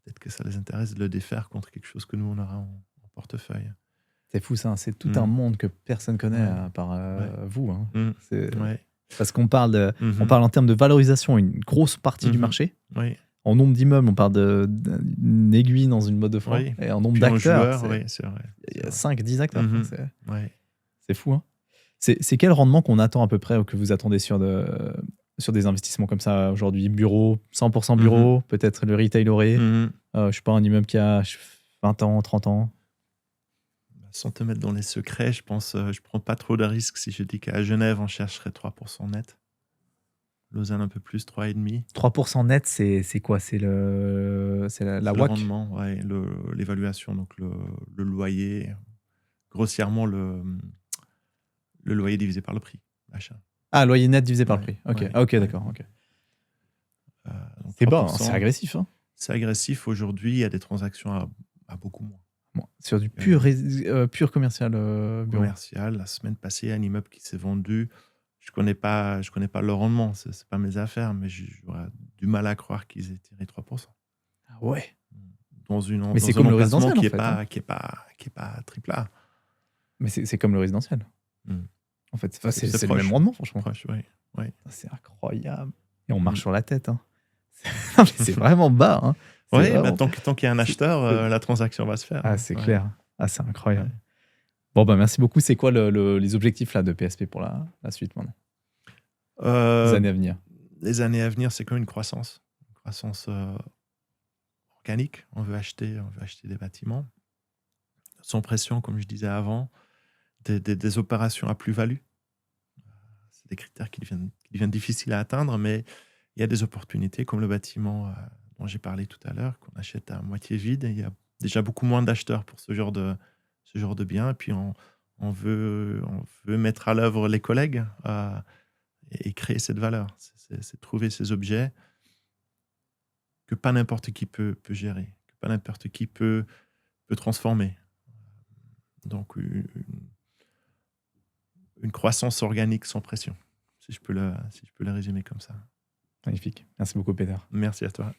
Peut-être que ça les intéresse de le défaire contre quelque chose que nous, on aura en portefeuille. C'est fou ça, c'est tout un monde que personne connaît à part vous. Hein. Parce qu'on parle, on parle en termes de valorisation, une grosse partie du marché. En nombre d'immeubles, on parle d'une aiguille dans une botte de foin. Et en nombre d'acteurs, c'est vrai. Il y a 5-10 acteurs. C'est fou. Hein. C'est quel rendement qu'on attend à peu près ou que vous attendez sur des investissements comme ça aujourd'hui? Bureau, 100% bureau, peut-être le retail auré. Je sais pas, un immeuble qui a 20 ans, 30 ans. Sans te mettre dans les secrets, je pense je prends pas trop de risques si je dis qu'à Genève, on chercherait 3% net. Lausanne un peu plus, 3,5. 3% net, c'est quoi? C'est la WACC? Le rendement, l'évaluation, donc le loyer, grossièrement le loyer divisé par le prix d'achat. Ah, loyer net divisé par le prix. Ok, d'accord. Okay. C'est bas, c'est agressif. Hein. C'est agressif. Aujourd'hui, il y a des transactions à beaucoup moins. Sur du pur commercial bureau. Commercial. La semaine passée, un immeuble qui s'est vendu. Je connais pas le rendement. C'est pas mes affaires, mais j'aurais du mal à croire qu'ils aient tiré 3%. Ah ouais. Mais c'est comme le résidentiel qui est pas triple A. Mais c'est comme le résidentiel. En fait, c'est le même rendement, franchement. Proche, oui. C'est incroyable. Et on marche sur la tête. Hein. C'est vraiment bas. Hein. Oui, tant qu'il y a un acheteur, la transaction va se faire. Ah, c'est clair. Ah, c'est incroyable. Ouais. Bon, merci beaucoup. C'est quoi les objectifs là, de PSP pour la suite maintenant? Les années à venir. Les années à venir, c'est comme une croissance. Une croissance organique. On veut acheter des bâtiments. Sans pression, comme je disais avant. Des opérations à plus-value. C'est des critères qui deviennent difficiles à atteindre, mais il y a des opportunités comme le bâtiment dont j'ai parlé tout à l'heure, qu'on achète à moitié vide. Il y a déjà beaucoup moins d'acheteurs pour ce genre de biens. Et puis, on veut mettre à l'œuvre les collègues et créer cette valeur. C'est trouver ces objets que pas n'importe qui peut gérer, que pas n'importe qui peut transformer. Donc, une croissance organique sans pression, si je peux le résumer comme ça. Magnifique. Merci beaucoup, Peter. Merci à toi.